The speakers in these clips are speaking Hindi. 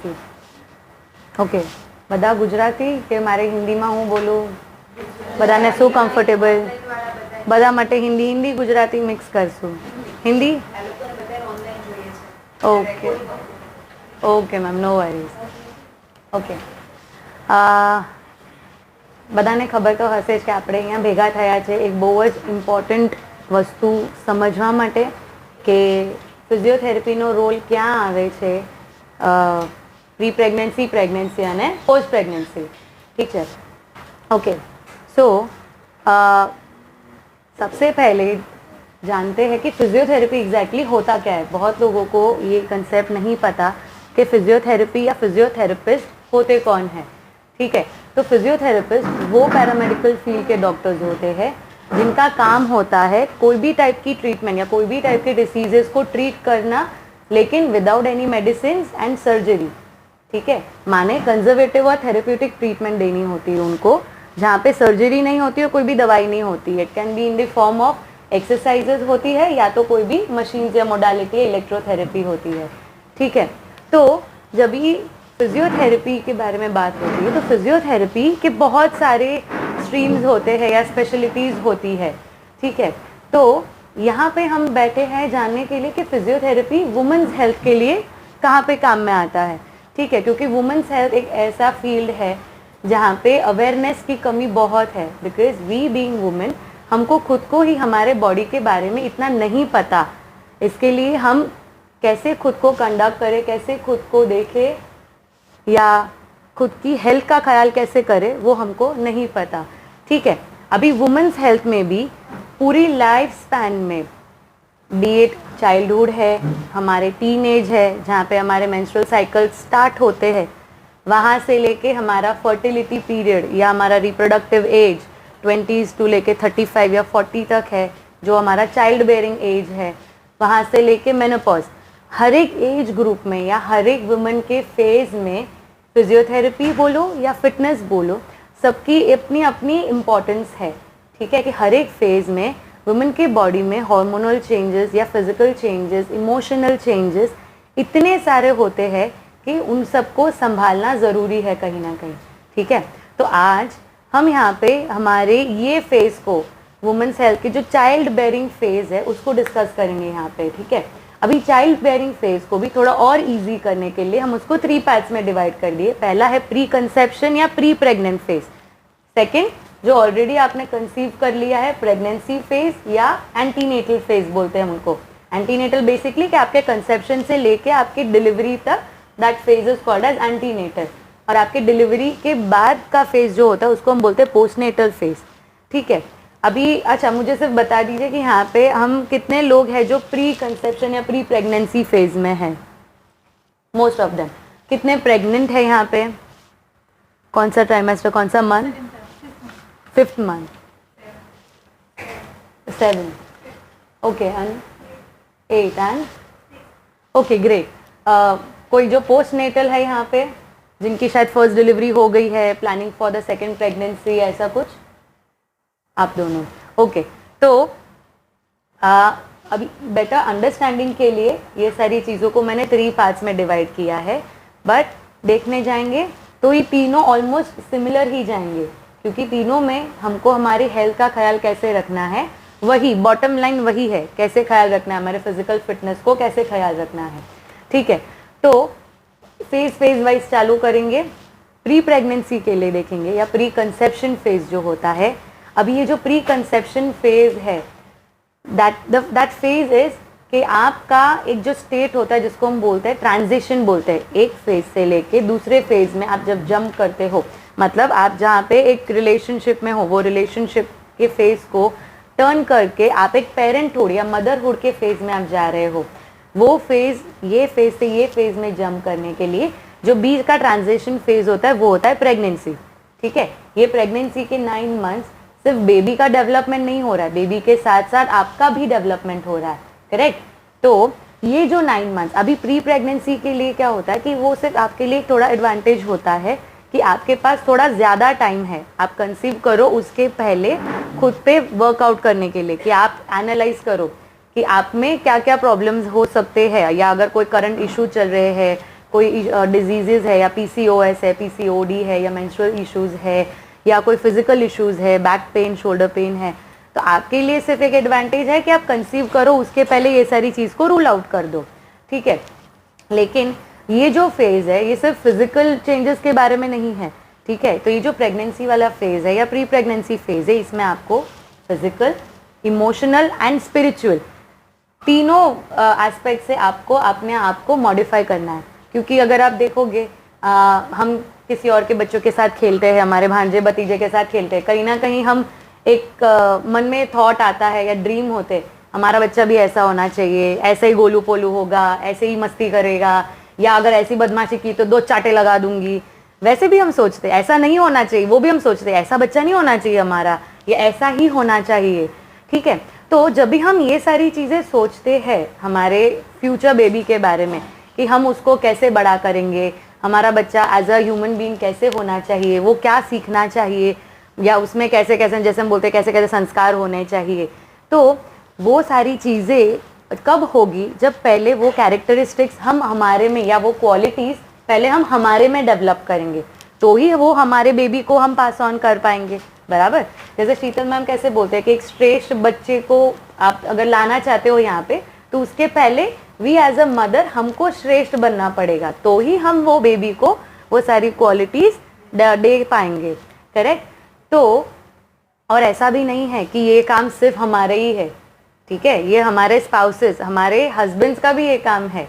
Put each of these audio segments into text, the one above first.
ગુજરાતી? ઓકે, બધા ગુજરાતી કે મારે હિન્દીમાં હું બોલું? બધાને શું કમ્ફર્ટેબલ? બધા માટે હિન્દી હિન્દી ગુજરાતી મિક્સ કરશું. હિન્દી? ઓકે ઓકે મેમ, નો વરીઝ. ઓકે, બધાને ખબર તો હશે જ કે આપણે અહીંયા ભેગા થયા છે એક બહુ જ ઇમ્પોર્ટન્ટ વસ્તુ સમજવા માટે કે ફિઝિયોથેરાપીનો રોલ ક્યાં આવે છે પ્રી પ્રેગ્નન્સી, પ્રેગ્નન્સી અને પોस्ट प्रेगनेंसी. ठीक है. ओके, सो सबसे पहले जानते हैं कि फिजियोथेरेपी एग्जैक्टली होता क्या है. बहुत लोगों को ये कंसेप्ट नहीं पता कि फिजियोथेरेपी या फिजियोथेरेपिस्ट होते कौन है. ठीक है, तो फिजियोथेरेपिस्ट वो पैरामेडिकल फील्ड के डॉक्टर्स होते हैं जिनका काम होता है कोई भी टाइप की ट्रीटमेंट या कोई भी टाइप के डिसीजेस को ट्रीट करना, लेकिन without any medicine and surgery. ठीक है, माने कंजर्वेटिव और थेरेप्यूटिक ट्रीटमेंट देनी होती है उनको, जहाँ पे सर्जरी नहीं होती है, कोई भी दवाई नहीं होती है. It can be in the form of exercises होती है या तो कोई भी मशीन या मोडालिटी इलेक्ट्रोथेरेपी होती है. ठीक है, तो जब भी फिजियोथेरेपी के बारे में बात होती है तो फिजियोथेरेपी के बहुत सारे स्ट्रीम्स होते हैं या स्पेशलिटीज़ होती है. ठीक है, तो यहाँ पे हम बैठे हैं जानने के लिए कि फिजियोथेरेपी वुमेन्स हेल्थ के लिए कहाँ पे काम में आता है. ठीक है, क्योंकि वुमेन्स हेल्थ एक ऐसा फील्ड है जहाँ पे अवेयरनेस की कमी बहुत है. बिकॉज वी बीइंग वुमेन, हमको खुद को ही हमारे बॉडी के बारे में इतना नहीं पता. इसके लिए हम कैसे खुद को कंडक्ट करें, कैसे खुद को देखें या खुद की हेल्थ का ख्याल कैसे करें, वो हमको नहीं पता. ठीक है, अभी वुमेन्स हेल्थ में भी पूरी लाइफ स्पैन में, बी एट चाइल्डहुड है, हमारे टीनेज है जहाँ पे हमारे मेंस्ट्रुअल साइकिल स्टार्ट होते हैं, वहाँ से लेके हमारा फर्टिलिटी पीरियड या हमारा रिप्रोडक्टिव एज 20s टू लेके 35 या 40 तक है, जो हमारा चाइल्ड बेयरिंग एज है, वहाँ से लेके मेनोपॉज, हर एक एज ग्रुप में या हर एक वुमेन के फेज़ में फिजियोथेरेपी बोलो या फिटनेस बोलो, सबकी अपनी अपनी इम्पोर्टेंस है. ठीक है, कि हर एक फेज़ में वुमेन के बॉडी में हार्मोनल चेंजेस या फिजिकल चेंजेस, इमोशनल चेंजेस इतने सारे होते हैं कि उन सबको संभालना ज़रूरी है कहीं ना कहीं. ठीक है, तो आज हम यहाँ पे हमारे ये फेज़ को, वुमेन्स हेल्थ की जो चाइल्ड बेयरिंग फेज़ है उसको डिस्कस करेंगे यहाँ पे. ठीक है, अभी चाइल्ड बेयरिंग फेज़ को भी थोड़ा और इजी करने के लिए हम उसको 3 पार्ट्स में डिवाइड कर दिए. पहला है प्री कंसेप्शन या प्री प्रेग्नेंट फेज़. सेकेंड, जो ऑलरेडी आपने कंसीव कर लिया है, प्रेगनेंसी फेज़ या एंटीनेटल फेज़ बोलते हैं उनको. एंटीनेटल बेसिकली कि आपके कंसेप्शन से लेके आपकी डिलीवरी तक, that phase is called as antenatal. और आपके डिलीवरी के बाद का फेज़ जो होता है उसको हम बोलते हैं पोस्टनेटल फेज़. ठीक है, अभी अच्छा मुझे सिर्फ बता दीजिए कि यहाँ पे हम कितने लोग हैं जो प्री कंसेप्शन या प्री प्रेगनेंसी फेज़ में हैं. Most of them. कितने प्रेग्नेंट है यहाँ पे? कौन सा ट्राइमेस्टर, कौन सा month? 5th month. 7. Okay, and 8 and okay, great. कोई जो पोस्ट नेटल है यहाँ पे, जिनकी शायद फर्स्ट डिलीवरी हो गई है, planning for the second pregnancy, ऐसा कुछ? आप दोनों. ओके, तो अभी बेटर अंडरस्टैंडिंग के लिए ये सारी चीज़ों को मैंने 3 पार्ट्स में डिवाइड किया है. बट देखने जाएंगे तो ये तीनों ऑलमोस्ट सिमिलर ही जाएंगे, क्योंकि तीनों में हमको हमारी हेल्थ का ख्याल कैसे रखना है, वही बॉटम लाइन वही है, कैसे ख्याल रखना है, हमारे फिजिकल फिटनेस को कैसे ख्याल रखना है. ठीक है, तो फेज़ वाइज चालू करेंगे. प्री प्रेगनेंसी के लिए देखेंगे या प्री कंसेप्शन फेज़ जो होता है. अभी ये जो प्री कंसेप्शन फेज़ है, दैट फेज़ इज़ कि आपका एक जो स्टेट होता है जिसको हम बोलते हैं ट्रांजिशन बोलते हैं, एक फेज़ से लेके दूसरे फेज़ में आप जब जंप करते हो, मतलब आप जहाँ पे एक रिलेशनशिप में हो, वो रिलेशनशिप के फेज़ को टर्न करके आप एक पेरेंटहुड या मदरहुड के फेज़ में आप जा रहे हो. वो फेज़, ये फेज़ से ये फेज़ में जंप करने के लिए जो बीच का ट्रांजिशन फेज़ होता है वो होता है प्रेगनेंसी. ठीक है, ये प्रेगनेंसी के 9 मंथ्स सिर्फ बेबी का डेवलपमेंट नहीं हो रहा है, बेबी के साथ साथ आपका भी डेवलपमेंट हो रहा है. करेक्ट. तो ये जो 9 मंथ्स अभी प्री प्रेगनेंसी के लिए क्या होता है कि वो सिर्फ आपके लिए थोड़ा एडवांटेज होता है कि आपके पास थोड़ा ज़्यादा टाइम है, आप कंसीव करो उसके पहले खुद पे वर्कआउट करने के लिए, कि आप एनालाइज करो कि आप में क्या क्या प्रॉब्लम्स हो सकते हैं, या अगर कोई करंट इशू चल रहे हैं, कोई डिजीजेज है या पीसीओएस है, पीसीओडी है या मेंस्ट्रुअल इश्यूज है या कोई फिजिकल इश्यूज है, बैक पेन, शोल्डर पेन है, तो आपके लिए सिर्फ एक एडवांटेज है कि आप कंसीव करो, उसके पहले ये सारी चीज़ को रूल आउट कर दो, ठीक है। लेकिन ये जो फेज़ है ये सिर्फ फिजिकल चेंजेस के बारे में नहीं है, ठीक है। तो ये जो प्रेगनेंसी वाला फेज़ है या प्री प्रेगनेंसी फेज़ है, इसमें आपको फिजिकल, इमोशनल एंड स्पिरिचुअल तीनों एस्पेक्ट से आपको अपने आप को मॉडिफाई करना है। क्योंकि अगर आप देखोगे हम किसी और के बच्चों के साथ खेलते हैं, हमारे भांजे भतीजे के साथ खेलते हैं, कहीं ना कहीं हम एक मन में थॉट आता है या ड्रीम होते, हमारा बच्चा भी ऐसा होना चाहिए, ऐसे ही गोलू पोलू होगा, ऐसे ही मस्ती करेगा, या अगर ऐसी बदमाशी की तो 2 चाटे लगा दूंगी। वैसे भी हम सोचते ऐसा नहीं होना चाहिए, वो भी हम सोचते ऐसा बच्चा नहीं होना चाहिए हमारा, ये ऐसा ही होना चाहिए, ठीक है। तो जब भी हम ये सारी चीज़ें सोचते हैं हमारे फ्यूचर बेबी के बारे में कि हम उसको कैसे बड़ा करेंगे, हमारा बच्चा एज अ ह्यूमन बीइंग कैसे होना चाहिए, वो क्या सीखना चाहिए, या उसमें कैसे कैसे, जैसे हम बोलते हैं कैसे कैसे संस्कार होने चाहिए, तो वो सारी चीज़ें कब होगी जब पहले वो कैरेक्टरिस्टिक्स हम हमारे में, या वो क्वालिटीज़ पहले हम हमारे में डेवलप करेंगे, तो ही वो हमारे बेबी को हम पास ऑन कर पाएंगे, बराबर। जैसे शीतल मैम कैसे बोलते हैं कि एक श्रेष्ठ बच्चे को आप अगर लाना चाहते हो यहाँ पे, तो उसके पहले वी एज अ मदर हमको श्रेष्ठ बनना पड़ेगा, तो ही हम वो बेबी को वो सारी क्वालिटीज़ दे पाएंगे, करेक्ट। तो और ऐसा भी नहीं है कि ये काम सिर्फ हमारे ही है, ठीक है, ये हमारे स्पाउसेस, हमारे हस्बैंड्स का भी ये काम है,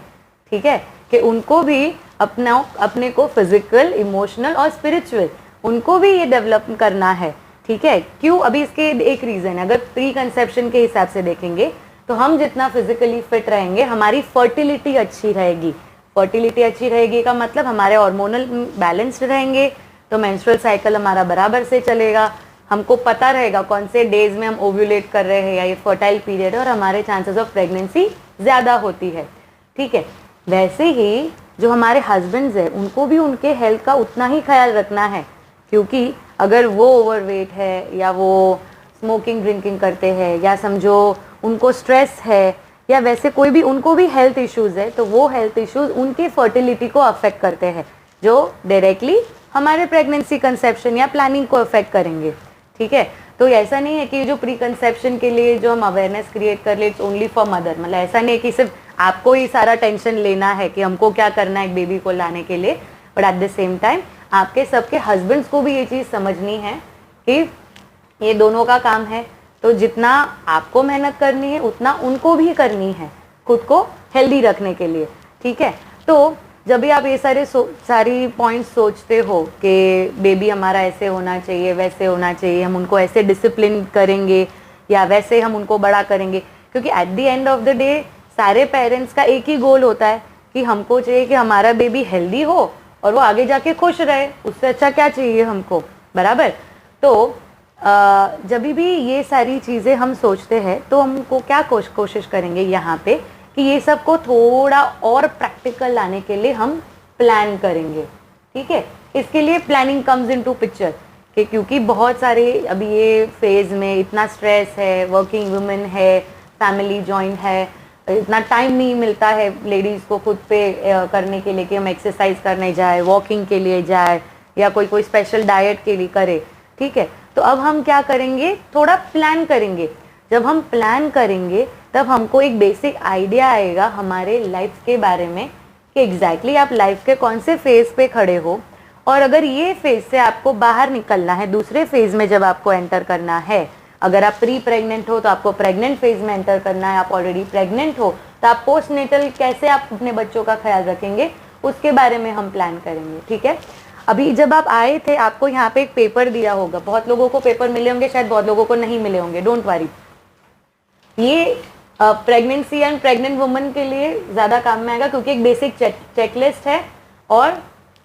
ठीक है, कि उनको भी अपने को फिजिकल, इमोशनल और स्पिरिचुअल उनको भी ये डेवलप करना है, ठीक है। क्यों? अभी इसके एक रीज़न है, अगर प्री कंसेप्शन के हिसाब से देखेंगे तो हम जितना फिजिकली फिट रहेंगे हमारी फर्टिलिटी अच्छी रहेगी। फर्टिलिटी अच्छी रहेगी का मतलब हमारे हार्मोनल बैलेंस्ड रहेंगे, तो मेंस्ट्रुअल साइकिल हमारा बराबर से चलेगा, हमको पता रहेगा कौन से डेज में हम ओव्यूलेट कर रहे हैं या ये फर्टाइल पीरियड है, और हमारे चांसेस ऑफ प्रेगनेंसी ज़्यादा होती है, ठीक है। वैसे ही जो हमारे हस्बैंड्स हैं उनको भी उनके हेल्थ का उतना ही ख्याल रखना है, क्योंकि अगर वो ओवरवेट है या वो स्मोकिंग ड्रिंकिंग करते हैं, या समझो उनको स्ट्रेस है, या वैसे कोई भी उनको भी हेल्थ इश्यूज़ है, तो वो हेल्थ इश्यूज़ उनकी फर्टिलिटी को अफेक्ट करते हैं, जो डायरेक्टली हमारे प्रेगनेंसी कंसेप्शन या प्लानिंग को अफेक्ट करेंगे, ठीक है। तो ऐसा नहीं है कि जो प्री कंसेप्शन के लिए जो हम अवेयरनेस क्रिएट कर ले इट्स ओनली फॉर मदर, मतलब ऐसा नहीं है कि सिर्फ आपको ही सारा टेंशन लेना है कि हमको क्या करना है एक बेबी को लाने के लिए, but at the same time आपके सबके हस्बैंड्स को भी ये चीज़ समझनी है कि ये दोनों का काम है, तो जितना आपको मेहनत करनी है उतना उनको भी करनी है खुद को हेल्दी रखने के लिए, ठीक है। तो जब भी आप ये सारी पॉइंट्स सोचते हो कि बेबी हमारा ऐसे होना चाहिए, वैसे होना चाहिए, हम उनको ऐसे डिसिप्लिन करेंगे या वैसे हम उनको बड़ा करेंगे, क्योंकि at the end of the day सारे पेरेंट्स का एक ही गोल होता है कि हमको चाहिए कि हमारा बेबी हेल्दी हो और वो आगे जाके खुश रहे, उससे अच्छा क्या चाहिए हमको, बराबर। तो जब भी ये सारी चीज़ें हम सोचते हैं तो हमको क्या कोशिश करेंगे यहाँ पे कि ये सब को थोड़ा और प्रैक्टिकल लाने के लिए हम प्लान करेंगे, ठीक है। इसके लिए प्लानिंग कम्स इनटू पिक्चर कि क्योंकि बहुत सारे अभी ये फेज़ में इतना स्ट्रेस है, वर्किंग वुमेन है, फैमिली जॉइंट है, इतना टाइम नहीं मिलता है लेडीज़ को खुद पे करने के लिए कि हम एक्सरसाइज करने जाए, वॉकिंग के लिए जाए, या कोई स्पेशल डाइट के लिए करे, ठीक है। तो अब हम क्या करेंगे, थोड़ा प्लान करेंगे। जब हम प्लान करेंगे तब हमको एक बेसिक आइडिया आएगा हमारे लाइफ के बारे में कि एग्जैक्टली आप लाइफ के कौन से फेज़ पे खड़े हो, और अगर ये फेज़ से आपको बाहर निकलना है, दूसरे फेज़ में जब आपको एंटर करना है, अगर आप प्री प्रेग्नेंट हो तो आपको प्रेग्नेंट फेज़ में एंटर करना है, आप ऑलरेडी प्रेग्नेंट हो तो आप पोस्ट नेटल कैसे आप अपने बच्चों का ख्याल रखेंगे उसके बारे में हम प्लान करेंगे, ठीक है। अभी जब आप आए थे आपको यहाँ पे एक पेपर दिया होगा, बहुत लोगों को पेपर मिले होंगे, शायद बहुत लोगों को नहीं मिले होंगे, डोंट वरी। ये प्रेगनेंसी एंड प्रेग्नेंट वुमन के लिए ज़्यादा काम में आएगा क्योंकि एक बेसिक चेकलिस्ट है, और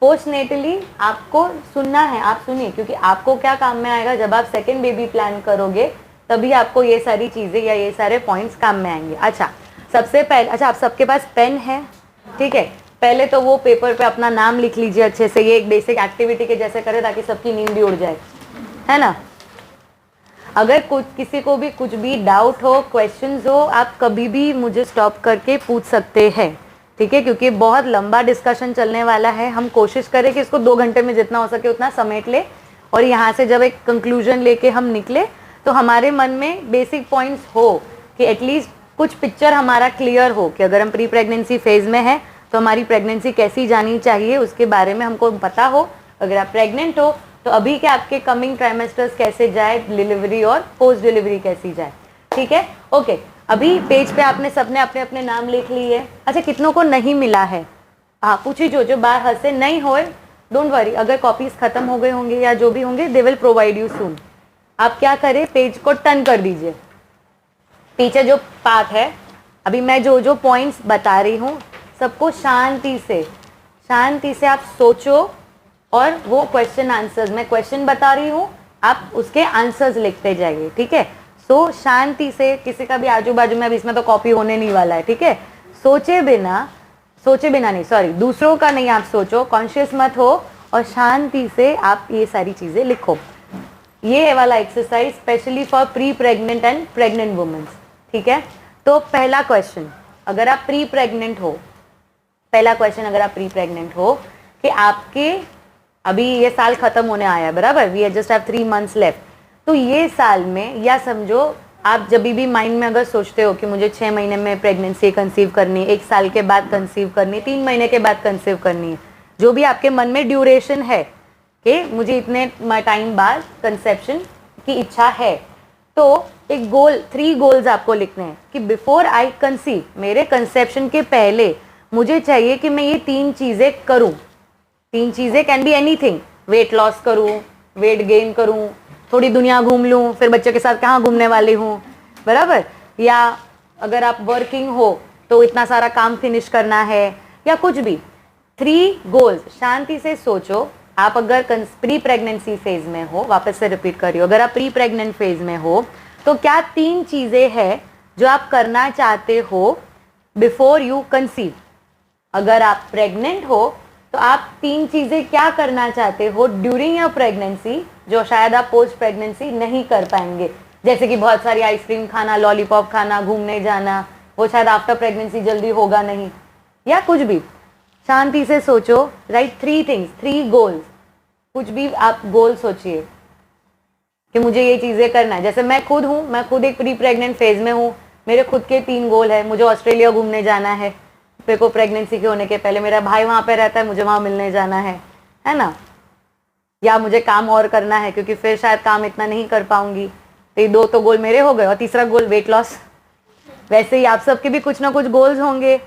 पोस्ट नेटली आपको सुनना है, आप सुनिए, क्योंकि आपको क्या काम में आएगा जब आप सेकेंड बेबी प्लान करोगे तभी आपको ये सारी चीज़ें या ये सारे पॉइंट्स काम में आएंगे। अच्छा, सबसे पहले, अच्छा आप सबके पास पेन है, ठीक है, पहले तो वो पेपर पे अपना नाम लिख लीजिए अच्छे से, ये एक बेसिक एक्टिविटी के जैसे करें ताकि सबकी नींद भी उड़ जाए, है ना। अगर किसी को भी कुछ भी डाउट हो, क्वेश्चंस हो, आप कभी भी मुझे स्टॉप करके पूछ सकते हैं, ठीक है, क्योंकि बहुत लंबा डिस्कशन चलने वाला है। हम कोशिश करें कि इसको 2 घंटे में जितना हो सके उतना समेट ले, और यहाँ से जब एक कंक्लूजन लेके हम निकले तो हमारे मन में बेसिक पॉइंट्स हो कि एटलीस्ट कुछ पिक्चर हमारा क्लियर हो कि अगर हम प्री प्रेगनेंसी फेज में है तो हमारी प्रेगनेंसी कैसी जानी चाहिए उसके बारे में हमको पता हो। अगर आप प्रेग्नेंट हो तो अभी के आपके कमिंग ट्राइमेस्टर्स कैसे जाए, डिलीवरी और पोस्ट डिलीवरी कैसी जाए। ठीक है, ओके। अभी पेज पे आपने सबने अपने अपने नाम लिख लिए। अच्छा, कितनों को नहीं मिला है? हाँ, पूछिए, जो बाहर हंसे नहीं होए, डोंट वरी, अगर कॉपीज खत्म हो गए होंगे या जो भी होंगे they will provide you soon. आप क्या करें, पेज को टर्न कर दीजिए। पीछे जो पार्ट है, अभी मैं जो पॉइंट्स बता रही हूँ सबको शांति से आप सोचो, और वो क्वेश्चन आंसर्स, मैं क्वेश्चन बता रही हूँ, आप उसके आंसर्स लिखते जाइए। ठीक है, सो शांति से, किसी का भी आजू बाजू में, अब इसमें तो कॉपी होने नहीं वाला है। ठीक है, सोचे बिना नहीं, सॉरी, दूसरों का नहीं, आप सोचो, कॉन्शियस मत हो, और शांति से आप ये सारी चीजें लिखो। ये वाला exercise specially for pre pregnant and pregnant women's. ठीक है, तो पहला क्वेश्चन, अगर आप प्री प्रेग्नेंट हो, कि आपके अभी ये साल खत्म होने आया है, बराबर, we just have 3 months left, तो ये साल में, या समझो आप जब भी माइंड में अगर सोचते हो कि मुझे 6 महीने में प्रेगनेंसी कंसीव करनी है, 1 साल के बाद कंसीव करनी है, 3 महीने के बाद कंसीव करनी है, जो भी आपके मन में ड्यूरेशन है कि मुझे इतने टाइम बाद कंसेप्शन की इच्छा है, तो एक गोल, 3 गोल्स आपको लिखने हैं कि बिफोर आई कंसीव, मेरे कंसेप्शन के पहले मुझे चाहिए कि मैं ये 3 चीजें करूं। 3 चीजें can be anything, weight loss करूं, वेट गेन करूं, थोड़ी दुनिया घूम लूं, फिर बच्चों के साथ कहाँ घूमने वाली हूँ, बराबर, या अगर आप वर्किंग हो तो इतना सारा काम फिनिश करना है, या कुछ भी। 3 गोल्स, शांति से सोचो। आप अगर प्री प्रेगनेंसी फेज में हो, वापस से रिपीट करिए, अगर आप प्री प्रेग्नेंट फेज में हो तो क्या 3 चीजें हैं जो आप करना चाहते हो बिफोर यू कंसीव। अगर आप प्रेग्नेंट हो तो आप 3 चीजें क्या करना चाहते हो ड्यूरिंग योर प्रेगनेंसी, जो शायद आप पोस्ट प्रेगनेंसी नहीं कर पाएंगे, जैसे कि बहुत सारी आइसक्रीम खाना, लॉलीपॉप खाना, घूमने जाना, वो शायद आफ्टर प्रेगनेंसी जल्दी होगा नहीं, या कुछ भी। शांति से सोचो, राइट, 3 थिंग्स, 3 गोल्स, कुछ भी आप गोल सोचिए कि मुझे ये चीजें करना है। जैसे मैं खुद एक प्री प्रेग्नेंट फेज में हूँ, मेरे खुद के 3 गोल है। मुझे ऑस्ट्रेलिया घूमने जाना है, मेरे को प्रेगनेंसी के होने के पहले, मेरा भाई वहाँ पे रहता है, मुझे वहाँ मिलने जाना है ना, या मुझे काम और करना है क्योंकि फिर शायद काम इतना नहीं कर पाऊंगी। तो ये 2 तो गोल मेरे हो गए, और तीसरा गोल वेट लॉस। वैसे ही आप सबके भी कुछ ना कुछ गोल्स होंगे,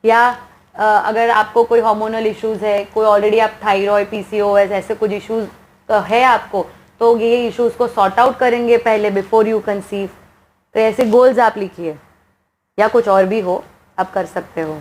या अगर आपको कोई हार्मोनल इश्यूज है, कोई ऑलरेडी आप थायराइड, पीसीओएस, ऐसे कुछ इश्यूज है आपको, तो ये इश्यूज को सॉर्ट आउट करेंगे पहले बिफोर यू कंसीव। तो ऐसे गोल्स आप लिखिए, या कुछ और भी हो आप कर सकते हो।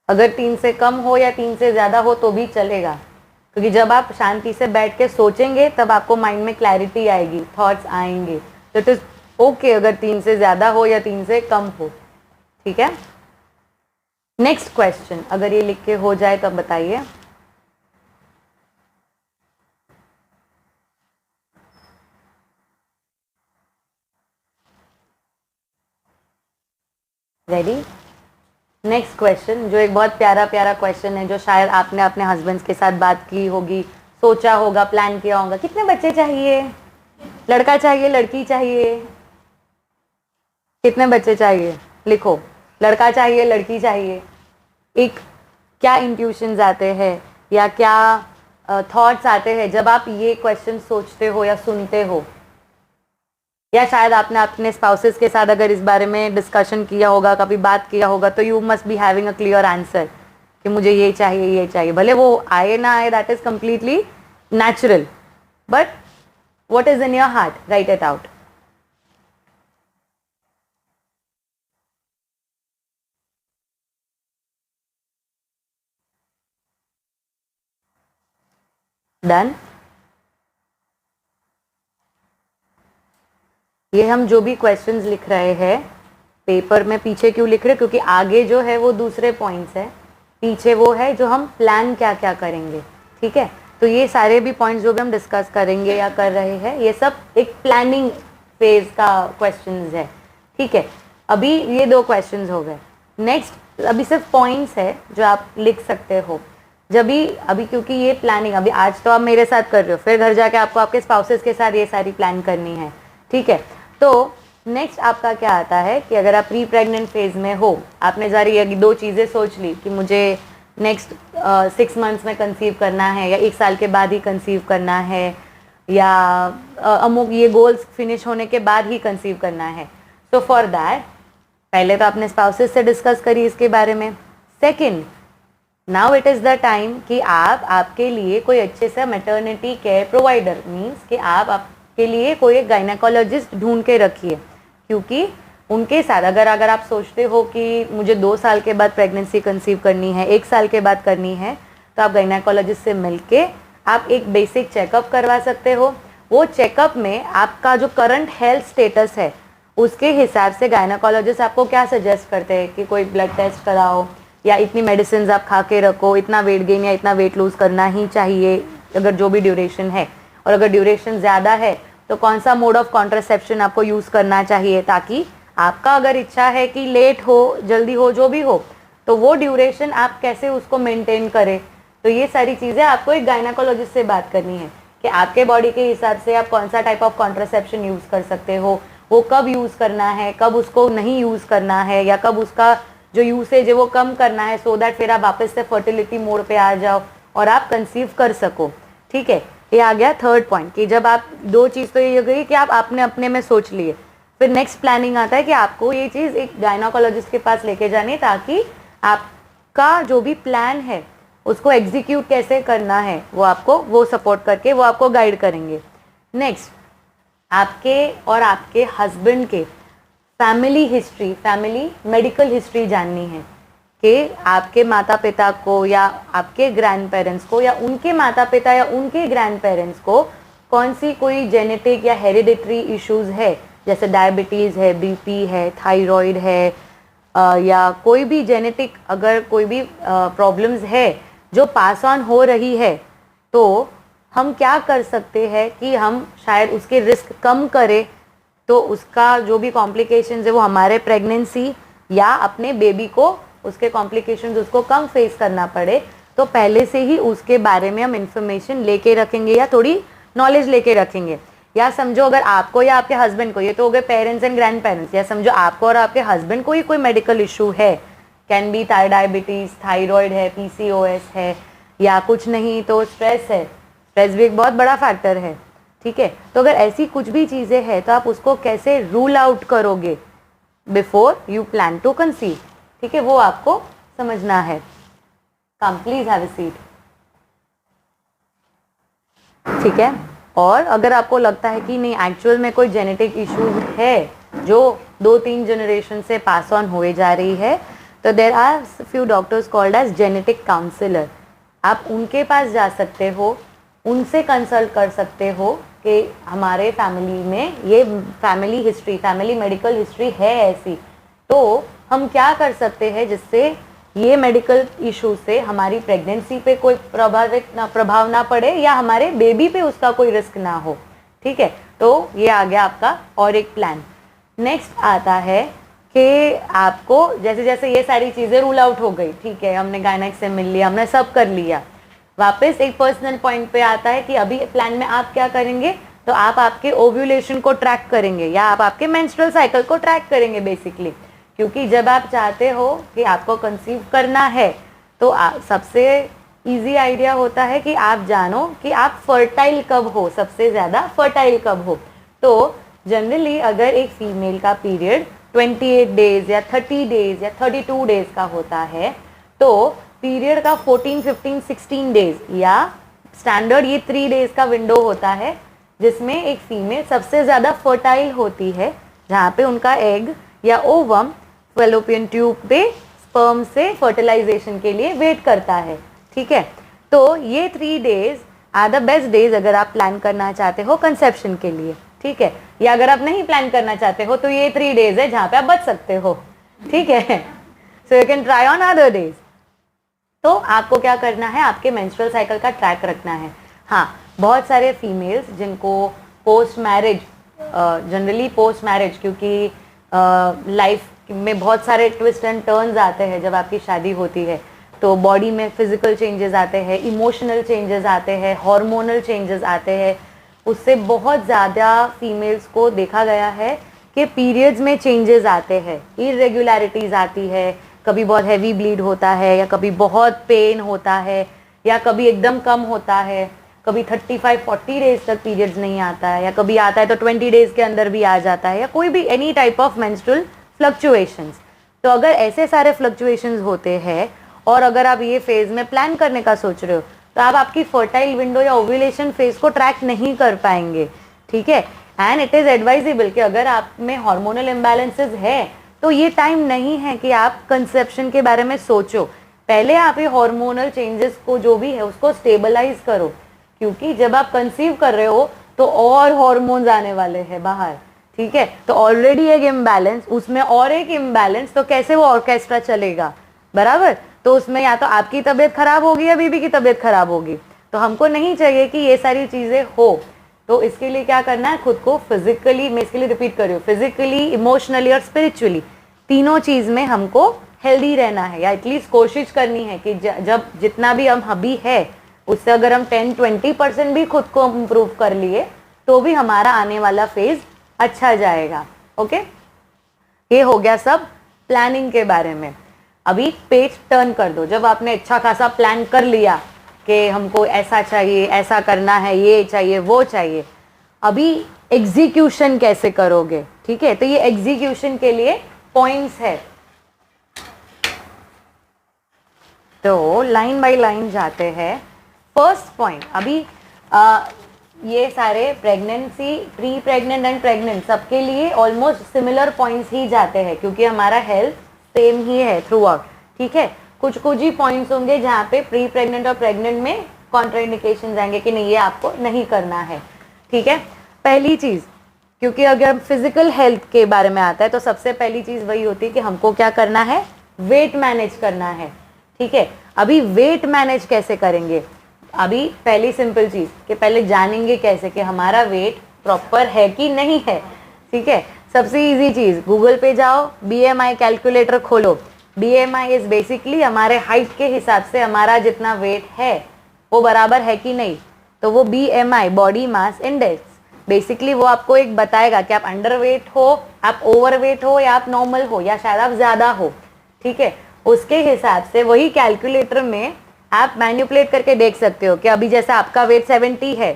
अगर 3 से कम हो या 3 से ज़्यादा हो तो भी चलेगा, क्योंकि जब आप शांति से बैठ के सोचेंगे तब आपको माइंड में क्लैरिटी आएगी, थॉट्स आएंगे। तो इट इज ओके अगर 3 से ज़्यादा हो या 3 से कम हो। ठीक है, नेक्स्ट क्वेश्चन, अगर ये लिख के हो जाए तो बताइए। रेडी? नेक्स्ट क्वेश्चन, जो एक बहुत प्यारा प्यारा क्वेश्चन है, जो शायद आपने अपने हस्बैंड के साथ बात की होगी, सोचा होगा, प्लान किया होगा। कितने बच्चे चाहिए? लड़का चाहिए, लड़की चाहिए? कितने बच्चे चाहिए? लिखो, लड़का चाहिए, लड़की चाहिए? एक क्या इंट्यूशंस आते हैं या क्या थॉट्स आते हैं जब आप ये क्वेश्चन सोचते हो या सुनते हो, या शायद आपने अपने स्पाउसेस के साथ अगर इस बारे में डिस्कशन किया होगा, कभी बात किया होगा, तो you must be having a clear answer कि मुझे ये चाहिए, भले वो आए ना आए, that is completely natural, but what is in your heart, write it out. Done? ये हम जो भी क्वेश्चंस लिख रहे हैं पेपर में पीछे क्यों लिख रहे हैं, क्योंकि आगे जो है वो दूसरे पॉइंट्स है, पीछे वो है जो हम प्लान क्या क्या करेंगे। ठीक है, तो ये सारे भी पॉइंट्स जो भी हम डिस्कस करेंगे या कर रहे हैं ये सब एक प्लानिंग फेज का क्वेश्चंस है। ठीक है, अभी ये 2 क्वेश्चंस हो गए। नेक्स्ट अभी सिर्फ पॉइंट्स है जो आप लिख सकते हो। जब भी अभी क्योंकि ये प्लानिंग अभी आज तो आप मेरे साथ कर रहे हो, फिर घर जाके आपको आपके स्पाउसेस के साथ ये सारी प्लान करनी है। ठीक है, तो नेक्स्ट आपका क्या आता है कि अगर आप प्री प्रेग्नेंट फेज में हो, आपने जारी ये 2 चीज़ें सोच ली कि मुझे नेक्स्ट 6 मंथ्स में कंसीव करना है या 1 साल के बाद ही कंसीव करना है या अमुक ये गोल्स फिनिश होने के बाद ही कंसीव करना है। तो फॉर दैट पहले तो आपने स्पाउसेस से डिस्कस करी इसके बारे में। Second, now it is the time कि आप आपके लिए कोई अच्छे से मैटरनिटी केयर प्रोवाइडर, मीन्स कि आप आपके लिए कोई एक गायनेकोलॉजिस्ट ढूंढ के रखिए, क्योंकि उनके साथ अगर आप सोचते हो कि मुझे 2 साल के बाद प्रेगनेंसी कंसीव करनी है, 1 साल के बाद करनी है, तो आप गायनेकोलॉजिस्ट से मिलके आप एक बेसिक चेकअप करवा सकते हो। वो चेकअप में आपका जो करंट हेल्थ स्टेटस है उसके हिसाब से गायनेकोलॉजिस्ट आपको क्या सजेस्ट करते हैं कि कोई ब्लड टेस्ट कराओ या इतनी मेडिसिन आप खा के रखो, इतना वेट गेन या इतना वेट लूज करना ही चाहिए अगर जो भी ड्यूरेशन है, और अगर ड्यूरेशन ज़्यादा है तो कौन सा मोड ऑफ कॉन्ट्रासेप्शन आपको यूज़ करना चाहिए, ताकि आपका अगर इच्छा है कि लेट हो जल्दी हो जो भी हो तो वो ड्यूरेशन आप कैसे उसको मेंटेन करें। तो ये सारी चीज़ें आपको एक गायनेकोलॉजिस्ट से बात करनी है कि आपके बॉडी के हिसाब से आप कौन सा टाइप ऑफ कॉन्ट्रासेप्शन यूज़ कर सकते हो, वो कब यूज़ करना है, कब उसको नहीं यूज़ करना है, या कब उसका जो यूसेज है वो कम करना है, सो दैट फिर आप वापस से फर्टिलिटी मोड पे आ जाओ और आप कंसीव कर सको। ठीक है, ये आ गया थर्ड पॉइंट कि जब आप 2 चीज़ तो ये गई कि आप आपने अपने में सोच लिए, फिर नेक्स्ट प्लानिंग आता है कि आपको ये चीज़ एक गायनेकोलॉजिस्ट के पास लेके जानी है ताकि आपका जो भी प्लान है उसको एग्जीक्यूट कैसे करना है वो आपको वो सपोर्ट करके वो आपको गाइड करेंगे। नेक्स्ट, आपके और आपके हस्बैंड के family history, family medical history जाननी है कि आपके माता पिता को या आपके ग्रैंड पेरेंट्स को या उनके माता पिता या उनके ग्रैंड पेरेंट्स को कौन सी कोई जेनेटिक या हेरिडिटरी इश्यूज है, जैसे डायबिटीज़ है, बीपी है, थायराइड है, या कोई भी जेनेटिक अगर कोई भी प्रॉब्लम्स है जो पास ऑन हो रही है, तो हम क्या कर सकते हैं कि हम शायद उसके रिस्क कम करें, तो उसका जो भी कॉम्प्लिकेशंस है वो हमारे प्रेगनेंसी या अपने बेबी को उसके कॉम्प्लिकेशंस उसको कम फेस करना पड़े, तो पहले से ही उसके बारे में हम इंफॉर्मेशन लेके रखेंगे या थोड़ी नॉलेज लेके रखेंगे। या समझो अगर आपको या आपके हस्बैंड को, ये तो हो गए पेरेंट्स एंड ग्रैंड पेरेंट्स, या समझो आपको और आपके हस्बैंड को ही कोई मेडिकल इशू है, कैन बी डायबिटीज़, थायराइड है, पीसीओएस है, या कुछ नहीं तो स्ट्रेस है, स्ट्रेस भी एक बहुत बड़ा फैक्टर है। ठीक है, तो अगर ऐसी कुछ भी चीज़ें हैं तो आप उसको कैसे रूल आउट करोगे before you plan to conceive. ठीक है, वो आपको समझना है। Come please have a seat. ठीक है, और अगर आपको लगता है कि नहीं एक्चुअल में कोई जेनेटिक इश्यूज है जो 2-3 जनरेशन से पास ऑन हुए जा रही है, तो there are few doctors called as genetic counsellor. आप उनके पास जा सकते हो, उनसे कंसल्ट कर सकते हो कि हमारे फैमिली में ये family history, family medical history है ऐसी, तो हम क्या कर सकते हैं जिससे ये मेडिकल इशू से हमारी प्रेगनेंसी पे कोई प्रभाव ना पड़े या हमारे बेबी पे उसका कोई रिस्क ना हो। ठीक है, तो ये आ गया आपका और एक प्लान। नेक्स्ट आता है कि आपको जैसे जैसे ये सारी चीज़ें रूल आउट हो गई, ठीक है, हमने गायनेक से मिल लिया, हमने सब कर लिया, वापस एक पर्सनल पॉइंट पे आता है कि अभी प्लान में आप क्या करेंगे, तो आप आपके ओव्यूलेशन को ट्रैक करेंगे या आप आपके मेंस्ट्रुअल साइकिल को ट्रैक करेंगे बेसिकली, क्योंकि जब आप चाहते हो कि आपको कंसीव करना है तो सबसे इजी आइडिया होता है कि आप जानो कि आप फर्टाइल कब हो, सबसे ज़्यादा फर्टाइल कब हो। तो जनरली अगर एक फीमेल का पीरियड 28 डेज या 30 डेज या 32 डेज का होता है, तो पीरियड का 14, 15, 16 डेज या स्टैंडर्ड ये 3 डेज का विंडो होता है जिसमें एक फीमेल सबसे ज़्यादा फर्टाइल होती है, जहाँ पे उनका एग या ओवम फैलोपियन ट्यूब पे स्पर्म से फर्टिलाइजेशन के लिए वेट करता है। ठीक है, तो ये 3 days are the best days अगर आप प्लान करना चाहते हो कंसेप्शन के लिए। ठीक है, या अगर आप नहीं प्लान करना चाहते हो तो ये 3 डेज है जहाँ पे आप बच सकते हो, ठीक है। So you can try on other days. तो आपको क्या करना है, आपके मेंस्ट्रुअल साइकिल का ट्रैक रखना है। हाँ, बहुत सारे फीमेल्स जिनको post marriage, generally post marriage, क्योंकि लाइफ में बहुत सारे ट्विस्ट एंड टर्न्स आते हैं जब आपकी शादी होती है, तो बॉडी में फिजिकल चेंजेस आते हैं, इमोशनल चेंजेस आते हैं, हार्मोनल चेंजेस आते हैं। उससे बहुत ज़्यादा फीमेल्स को देखा गया है कि पीरियड्स में चेंजेस आते हैं, इरेगुलरिटीज़ आती है, कभी बहुत हैवी ब्लीड होता है, या कभी बहुत पेन होता है, या कभी एकदम कम होता है, कभी 35-40 डेज तक पीरियड्स नहीं आता है, या कभी आता है तो 20 डेज के अंदर भी आ जाता है, या कोई भी any type of menstrual fluctuations. तो अगर ऐसे सारे फ्लक्चुएशंस होते हैं और अगर आप ये फेज में प्लान करने का सोच रहे हो तो आप आपकी फर्टाइल विंडो या ओव्यूलेशन फेज को ट्रैक नहीं कर पाएंगे, ठीक है। एंड इट इज़ एडवाइजेबल कि अगर आप में हार्मोनल इम्बैलेंसेस है तो ये टाइम नहीं है कि आप कंसेप्शन के बारे में सोचो। पहले आप ये हार्मोनल चेंजेस को जो भी है उसको स्टेबलाइज करो, क्योंकि जब आप कंसीव कर रहे हो तो और हार्मोन्स आने वाले हैं बाहर, ठीक है। तो ऑलरेडी एक इम्बैलेंस, उसमें और एक इम्बैलेंस, तो कैसे वो ऑर्केस्ट्रा चलेगा, बराबर। तो उसमें या तो आपकी तबीयत खराब होगी या बीबी की तबीयत खराब होगी। तो हमको नहीं चाहिए कि ये सारी चीज़ें हो। तो इसके लिए क्या करना है, खुद को फिजिकली, मैं इसके लिए रिपीट कर रही हूँ, फिजिकली, इमोशनली और स्पिरिचुअली, तीनों चीज़ में हमको हेल्दी रहना है, या एटलीस्ट कोशिश करनी है कि जब जितना भी हम अभी है उससे अगर हम 10-20% भी खुद को इम्प्रूव कर लिए तो भी हमारा आने वाला फेज अच्छा जाएगा। ओके, ये हो गया सब प्लानिंग के बारे में। अभी पेज टर्न कर दो। जब आपने अच्छा खासा प्लान कर लिया कि हमको ऐसा चाहिए, ऐसा करना है, ये चाहिए, वो चाहिए, अभी एग्जीक्यूशन कैसे करोगे, ठीक है। तो ये एग्जीक्यूशन के लिए पॉइंट्स है, तो लाइन बाय लाइन जाते हैं। फर्स्ट पॉइंट, अभी ये सारे pregnancy, pre pregnant and pregnant सबके लिए ऑलमोस्ट सिमिलर पॉइंट्स ही जाते हैं, क्योंकि हमारा हेल्थ सेम ही है थ्रू आउट, ठीक है। कुछ कुछ ही पॉइंट्स होंगे जहाँ पे प्री प्रेग्नेंट और प्रेग्नेंट में कॉन्ट्राइंडिकेशंस आएंगे कि नहीं ये आपको नहीं करना है, ठीक है। पहली चीज़, क्योंकि अगर फिजिकल हेल्थ के बारे में आता है तो सबसे पहली चीज़ वही होती है कि हमको क्या करना है, वेट मैनेज करना है, ठीक है। अभी वेट मैनेज कैसे करेंगे, अभी पहली सिंपल चीज़ कि पहले जानेंगे कैसे कि हमारा वेट प्रॉपर है कि नहीं है, ठीक है। सबसे इजी चीज़, गूगल पे जाओ, BMI कैलकुलेटर खोलो। BMI इज़ बेसिकली हमारे हाइट के हिसाब से हमारा जितना वेट है वो बराबर है कि नहीं। तो वो BMI, body mass index, basically वो आपको एक बताएगा कि आप अंडर वेट हो, आप ओवर वेट हो, या आप नॉर्मल हो, या शायद आप ज़्यादा हो, ठीक है। उसके हिसाब से वही कैलकुलेटर में आप मैनिपुलेट करके देख सकते हो कि अभी जैसा आपका वेट 70 है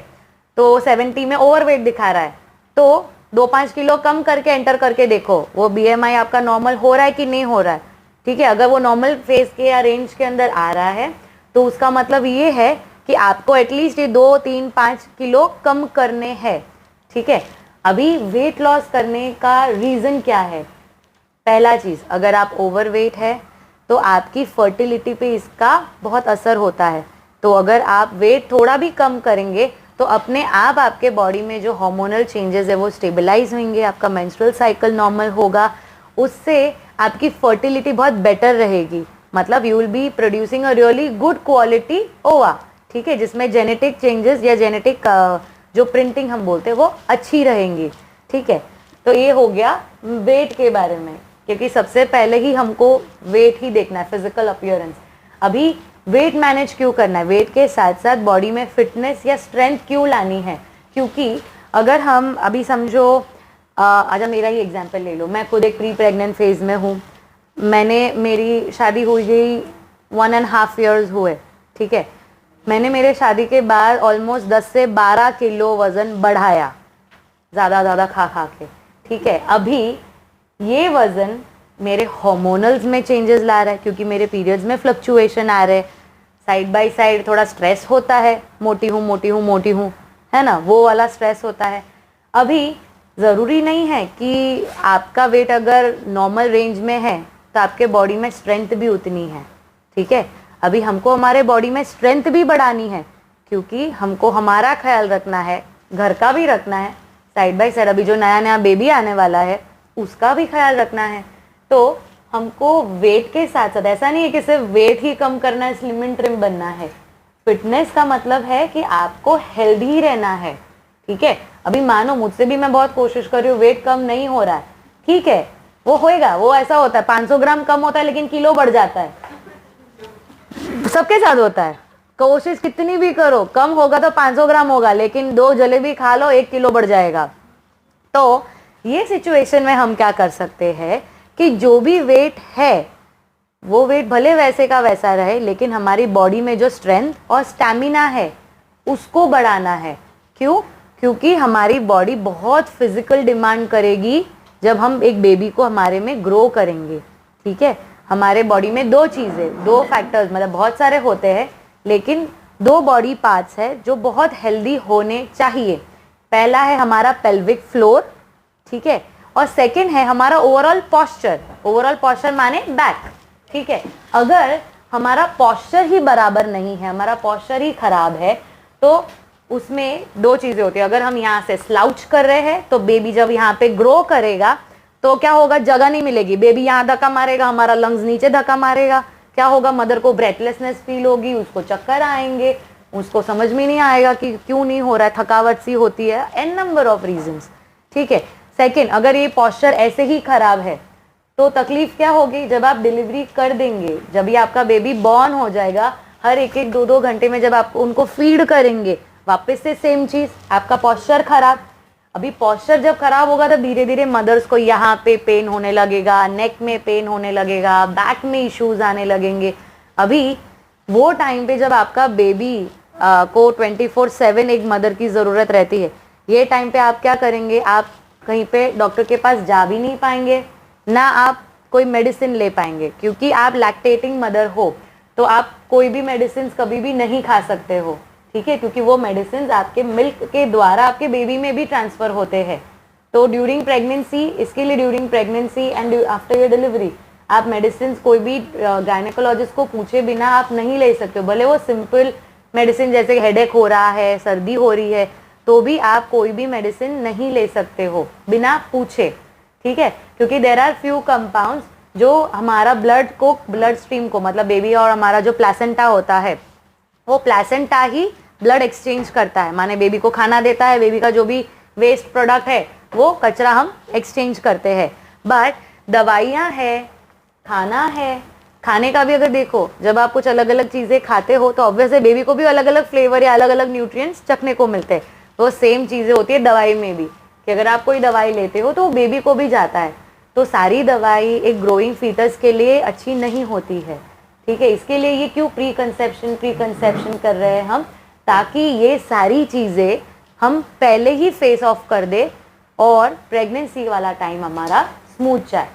तो 70 में ओवर वेट दिखा रहा है, तो 2-5 किलो कम करके एंटर करके देखो वो BMI आपका नॉर्मल हो रहा है कि नहीं हो रहा है, ठीक है। अगर वो नॉर्मल फेज के या रेंज के अंदर आ रहा है तो उसका मतलब ये है कि आपको एटलीस्ट ये 2-3-5 किलो कम करने हैं, ठीक है। अभी वेट लॉस करने का रीज़न क्या है, पहला चीज़, अगर आप ओवर वेट है तो आपकी फर्टिलिटी पे इसका बहुत असर होता है। तो अगर आप वेट थोड़ा भी कम करेंगे तो अपने आप आपके बॉडी में जो हार्मोनल चेंजेस है वो स्टेबलाइज होंगे, आपका मेंस्ट्रुअल साइकिल नॉर्मल होगा, उससे आपकी फर्टिलिटी बहुत बेटर रहेगी। मतलब you will be producing a really good quality ओवा, ठीक है, जिसमें जेनेटिक चेंजेस या जेनेटिक जो प्रिंटिंग हम बोलते हैं वो अच्छी रहेंगी, ठीक है। तो ये हो गया वेट के बारे में, क्योंकि सबसे पहले ही हमको वेट ही देखना है, फिजिकल अपीयरेंस। अभी वेट मैनेज क्यों करना है, वेट के साथ साथ बॉडी में फिटनेस या स्ट्रेंथ क्यों लानी है, क्योंकि अगर हम अभी समझो, अच्छा मेरा ही एग्जांपल ले लो, मैं खुद एक प्री प्रेग्नेंट फेज में हूँ, मेरी शादी हुई गई 1.5 years हुए, ठीक है। मैंने मेरे शादी के बाद ऑलमोस्ट 10 से 12 किलो वज़न बढ़ाया, ज़्यादा खा के, ठीक है। अभी ये वज़न मेरे हार्मोनल्स में चेंजेस ला रहा है, क्योंकि मेरे पीरियड्स में फ्लक्चुएशन आ रहे हैं, साइड बाय साइड थोड़ा स्ट्रेस होता है, मोटी हूँ, है ना, वो वाला स्ट्रेस होता है। अभी ज़रूरी नहीं है कि आपका वेट अगर नॉर्मल रेंज में है तो आपके बॉडी में स्ट्रेंथ भी उतनी है, ठीक है। अभी हमको हमारे बॉडी में स्ट्रेंथ भी बढ़ानी है, क्योंकि हमको हमारा ख्याल रखना है, घर का भी रखना है, साइड बाय साइड, अभी जो नया नया बेबी आने वाला है उसका भी ख्याल रखना है। तो हमको वेट के साथ साथ, ऐसा नहीं है कि सिर्फ वेट ही कम करना है, स्लिम एंड ट्रिम बनना है। फिटनेस का मतलब है कि आपको हेल्दी रहना है, ठीक है। अभी मानो मुझसे भी मैं बहुत कोशिश कर रही हूँ, वेट कम नहीं हो रहा है, ठीक है, वो होएगा, वो ऐसा होता है 500 ग्राम कम होता है लेकिन किलो बढ़ जाता है, सबके साथ होता है। कोशिश कितनी भी करो, कम होगा तो 500 ग्राम होगा, लेकिन 2 जलेबी खा लो 1 किलो बढ़ जाएगा। तो ये सिचुएशन में हम क्या कर सकते हैं कि जो भी वेट है वो वेट भले वैसे का वैसा रहे, लेकिन हमारी बॉडी में जो स्ट्रेंथ और स्टैमिना है उसको बढ़ाना है। क्यों? क्योंकि हमारी बॉडी बहुत फिजिकल डिमांड करेगी जब हम एक बेबी को हमारे में ग्रो करेंगे, ठीक है। हमारे बॉडी में 2 चीज़ें, 2 फैक्टर्स, मतलब बहुत सारे होते हैं लेकिन 2 बॉडी पार्ट्स है जो बहुत हेल्दी होने चाहिए। पहला है हमारा पेल्विक फ्लोर, ठीक है, और सेकंड है हमारा ओवरऑल पॉस्चर। ओवरऑल पॉस्चर माने बैक, ठीक है। अगर हमारा पॉस्चर ही बराबर नहीं है, हमारा पॉस्चर ही खराब है, तो उसमें 2 चीजें होती है। अगर हम यहाँ से स्लाउच कर रहे हैं तो बेबी जब यहाँ पे ग्रो करेगा तो क्या होगा, जगह नहीं मिलेगी, बेबी यहाँ धक्का मारेगा, हमारा लंग्स नीचे धक्का मारेगा, क्या होगा, मदर को ब्रेथलेसनेस फील होगी, उसको चक्कर आएंगे, उसको समझ में नहीं आएगा कि क्यों नहीं हो रहा है, थकावट सी होती है, एन नंबर ऑफ रीजंस, ठीक है। सेकंड, अगर ये पॉस्चर ऐसे ही खराब है तो तकलीफ क्या होगी, जब आप डिलीवरी कर देंगे, जब ये आपका बेबी बॉर्न हो जाएगा, हर 1-1, 2-2 घंटे में जब आप उनको फीड करेंगे, वापस से सेम चीज, आपका पॉस्चर खराब। अभी पॉस्चर जब खराब होगा तो धीरे धीरे मदर्स को यहाँ पे पेन होने लगेगा, नेक में पेन होने लगेगा, बैक में इश्यूज आने लगेंगे। अभी वो टाइम पे जब आपका बेबी को 24/7 एक मदर की ज़रूरत रहती है, ये टाइम पे आप क्या करेंगे, आप कहीं पे डॉक्टर के पास जा भी नहीं पाएंगे, ना आप कोई मेडिसिन ले पाएंगे, क्योंकि आप लैक्टेटिंग मदर हो तो आप कोई भी मेडिसिन कभी भी नहीं खा सकते हो, ठीक है, क्योंकि वो मेडिसिन आपके मिल्क के द्वारा आपके बेबी में भी ट्रांसफर होते हैं। तो ड्यूरिंग प्रेगनेंसी, इसके लिए during pregnancy and after your delivery आप मेडिसिन कोई भी गायनेकोलॉजिस्ट को पूछे बिना आप नहीं ले सकते हो। भले वो सिंपल मेडिसिन जैसे हेडेक हो रहा है, सर्दी हो रही है, तो भी आप कोई भी मेडिसिन नहीं ले सकते हो बिना पूछे, ठीक है, क्योंकि देयर आर फ्यू कंपाउंड्स जो हमारा ब्लड स्ट्रीम को, मतलब बेबी और हमारा जो प्लेसेंटा होता है, वो प्लेसेंटा ही ब्लड एक्सचेंज करता है, माने बेबी को खाना देता है, बेबी का जो भी वेस्ट प्रोडक्ट है वो कचरा हम एक्सचेंज करते हैं। बट दवाइयाँ है, खाना है, खाने का भी अगर देखो, जब आप कुछ अलग अलग चीज़ें खाते हो तो ऑब्वियसली बेबी को भी अलग अलग फ्लेवर या अलग अलग न्यूट्रिएंट्स चखने को मिलते हैं। तो सेम चीज़ें होती है दवाई में भी, कि अगर आप कोई दवाई लेते हो तो बेबी को भी जाता है। तो सारी दवाई एक ग्रोइंग फीटस के लिए अच्छी नहीं होती है, ठीक है। इसके लिए ये क्यों प्री कंसेप्शन कर रहे हैं हम, ताकि ये सारी चीज़ें हम पहले ही फेस ऑफ कर दे और प्रेगनेंसी वाला टाइम हमारा स्मूथ जाए।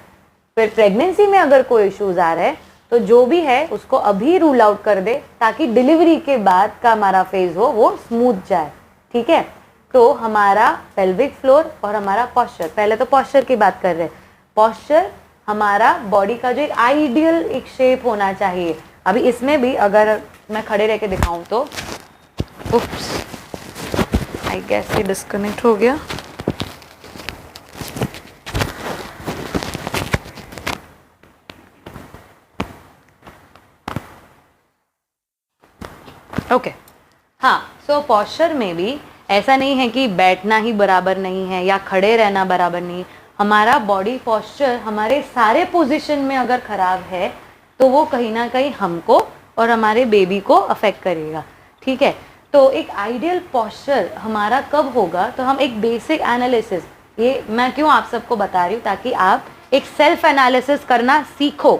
फिर प्रेगनेंसी में अगर कोई इश्यूज आ रहे हैं तो जो भी है उसको अभी रूल आउट कर दे, ताकि डिलीवरी के बाद का हमारा फेज हो वो स्मूथ जाए, ठीक है। तो हमारा पेल्विक फ्लोर और हमारा पॉस्चर, पहले तो पॉस्चर की बात कर रहे हैं। पॉस्चर हमारा बॉडी का जो एक आइडियल एक शेप होना चाहिए। अभी इसमें भी अगर मैं खड़े रह के दिखाऊं तो, उप्स, आई गेस ये डिस्कनेक्ट हो गया। ओके, हाँ, सो पॉस्चर में भी ऐसा नहीं है कि बैठना ही बराबर नहीं है या खड़े रहना बराबर नहीं। हमारा बॉडी पॉस्चर हमारे सारे पोजीशन में अगर खराब है तो वो कहीं ना कहीं हमको और हमारे बेबी को अफेक्ट करेगा, ठीक है। तो एक आइडियल पॉस्चर हमारा कब होगा, तो हम एक बेसिक एनालिसिस, ये मैं क्यों आप सबको बता रही हूँ, ताकि आप एक सेल्फ एनालिसिस करना सीखो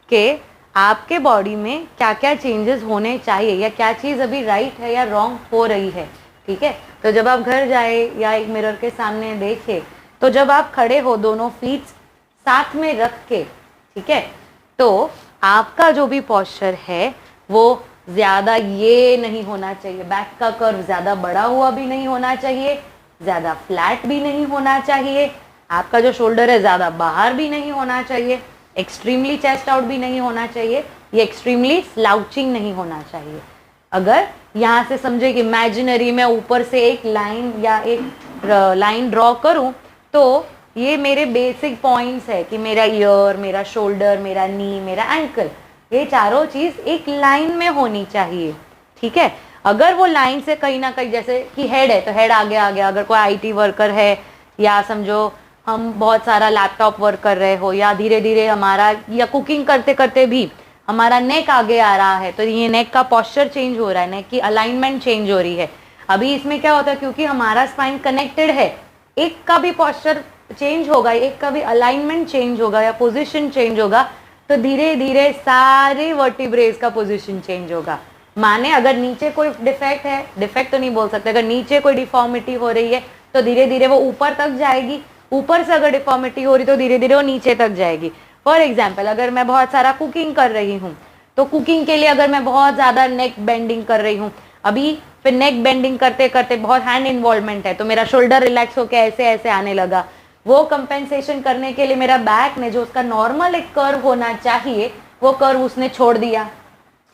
कि आपके बॉडी में क्या क्या चेंजेस होने चाहिए या क्या चीज़ अभी राइट है या रॉन्ग हो रही है, ठीक है। तो जब आप घर जाए या एक मिरर के सामने देखे, तो जब आप खड़े हो दोनों फीट साथ में रख के, ठीक है, तो आपका जो भी पॉस्चर है वो ज़्यादा ये नहीं होना चाहिए, बैक का कर्व ज़्यादा बड़ा हुआ भी नहीं होना चाहिए, ज़्यादा फ्लैट भी नहीं होना चाहिए, आपका जो शोल्डर है ज़्यादा बाहर भी नहीं होना चाहिए, एक्सट्रीमली चेस्ट आउट भी नहीं होना चाहिए, ये एक्सट्रीमली स्लाउचिंग नहीं होना चाहिए। अगर यहाँ से समझे कि इमेजिनरी में ऊपर से एक लाइन या एक लाइन ड्रॉ करूं तो ये मेरे बेसिक पॉइंट्स है कि मेरा ईयर, मेरा शोल्डर, मेरा नी, मेरा एंकल, ये चारों चीज एक लाइन में होनी चाहिए, ठीक है। अगर वो लाइन से कहीं ना कहीं, जैसे कि हेड है तो हेड आगे आ गया, अगर कोई आईटी वर्कर है या समझो हम बहुत सारा लैपटॉप वर्क कर रहे हो, या धीरे धीरे हमारा, या कुकिंग करते करते भी हमारा नेक आगे आ रहा है, तो ये नेक का पोस्चर चेंज हो रहा है, नेक की अलाइनमेंट चेंज हो रही है। अभी इसमें क्या होता है, क्योंकि हमारा स्पाइन कनेक्टेड है, एक का भी पोस्चर चेंज होगा, एक का भी अलाइनमेंट चेंज होगा या पोजीशन चेंज होगा, तो धीरे धीरे सारे वर्टिब्रेस का पोजीशन चेंज होगा। माने अगर नीचे कोई डिफेक्ट है, डिफेक्ट तो नहीं बोल सकते, अगर नीचे कोई डिफॉर्मिटी हो रही है तो धीरे धीरे वो ऊपर तक जाएगी, ऊपर से अगर डिफॉर्मिटी हो रही तो धीरे धीरे वो नीचे तक जाएगी। फॉर एग्जाम्पल, अगर मैं बहुत सारा कुकिंग कर रही हूँ तो कुकिंग के लिए अगर मैं बहुत ज़्यादा नेक बेंडिंग कर रही हूँ, अभी फिर नेक बेंडिंग करते करते बहुत हैंड इन्वॉल्वमेंट है तो मेरा शोल्डर रिलैक्स होकर ऐसे ऐसे आने लगा, वो कंपेंसेशन करने के लिए मेरा बैक ने जो उसका नॉर्मल एक कर्व होना चाहिए वो कर्व उसने छोड़ दिया,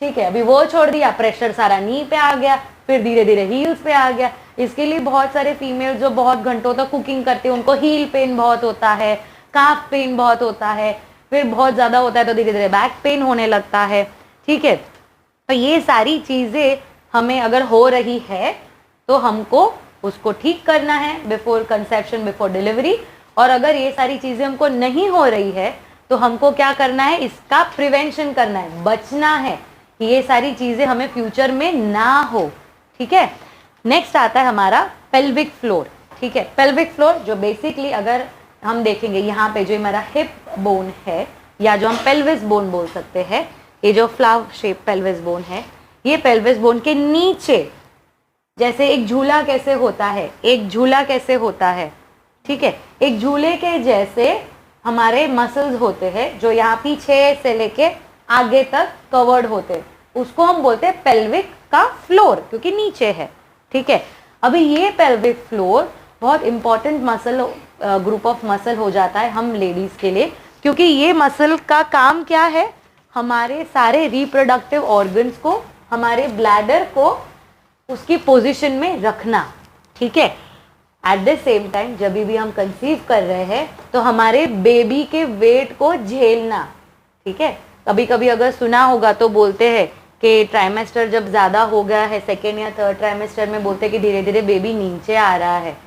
ठीक है। अभी वो छोड़ दिया, प्रेशर सारा नी पे आ गया, फिर धीरे धीरे हील्स पे आ गया। इसके लिए बहुत सारे फीमेल जो बहुत घंटों तक कुकिंग करते हैं उनको हील पेन बहुत होता है, काफ पेन बहुत होता है, फिर बहुत ज़्यादा होता है तो धीरे धीरे बैक पेन होने लगता है, ठीक है। तो ये सारी चीज़ें हमें अगर हो रही है तो हमको उसको ठीक करना है बिफोर कंसेप्शन, बिफोर डिलीवरी। और अगर ये सारी चीज़ें हमको नहीं हो रही है तो हमको क्या करना है, इसका प्रिवेंशन करना है, बचना है कि ये सारी चीज़ें हमें फ्यूचर में ना हो, ठीक है। नेक्स्ट आता है हमारा पेल्विक फ्लोर, ठीक है। पेल्विक फ्लोर जो बेसिकली अगर हम देखेंगे यहाँ पे जो हमारा हिप बोन है या जो हम पेल्विस बोन बोल सकते हैं, ये जो फ्लावर शेप पेल्विस बोन है, ये पेल्विस बोन के नीचे जैसे एक झूला कैसे होता है, एक झूला कैसे होता है, ठीक है, एक झूले के जैसे हमारे मसल्स होते हैं जो यहाँ पीछे से लेके आगे तक कवर्ड होते हैं, उसको हम बोलते हैं पेल्विक का फ्लोर, क्योंकि नीचे है, ठीक है। अभी ये पेल्विक फ्लोर बहुत important muscle group of muscle हो जाता है हम लेडीज के लिए, क्योंकि ये मसल का काम क्या है, हमारे सारे रिप्रोडक्टिव ऑर्गन्स को, हमारे ब्लैडर को उसकी पोजीशन में रखना, ठीक है। एट द सेम टाइम जब भी हम कंसीव कर रहे हैं तो हमारे बेबी के वेट को झेलना, ठीक है। कभी कभी अगर सुना होगा तो बोलते हैं कि ट्राइमेस्टर जब ज़्यादा हो गया है, सेकेंड या थर्ड ट्राइमेस्टर में बोलते हैं कि धीरे धीरे बेबी नीचे आ रहा है।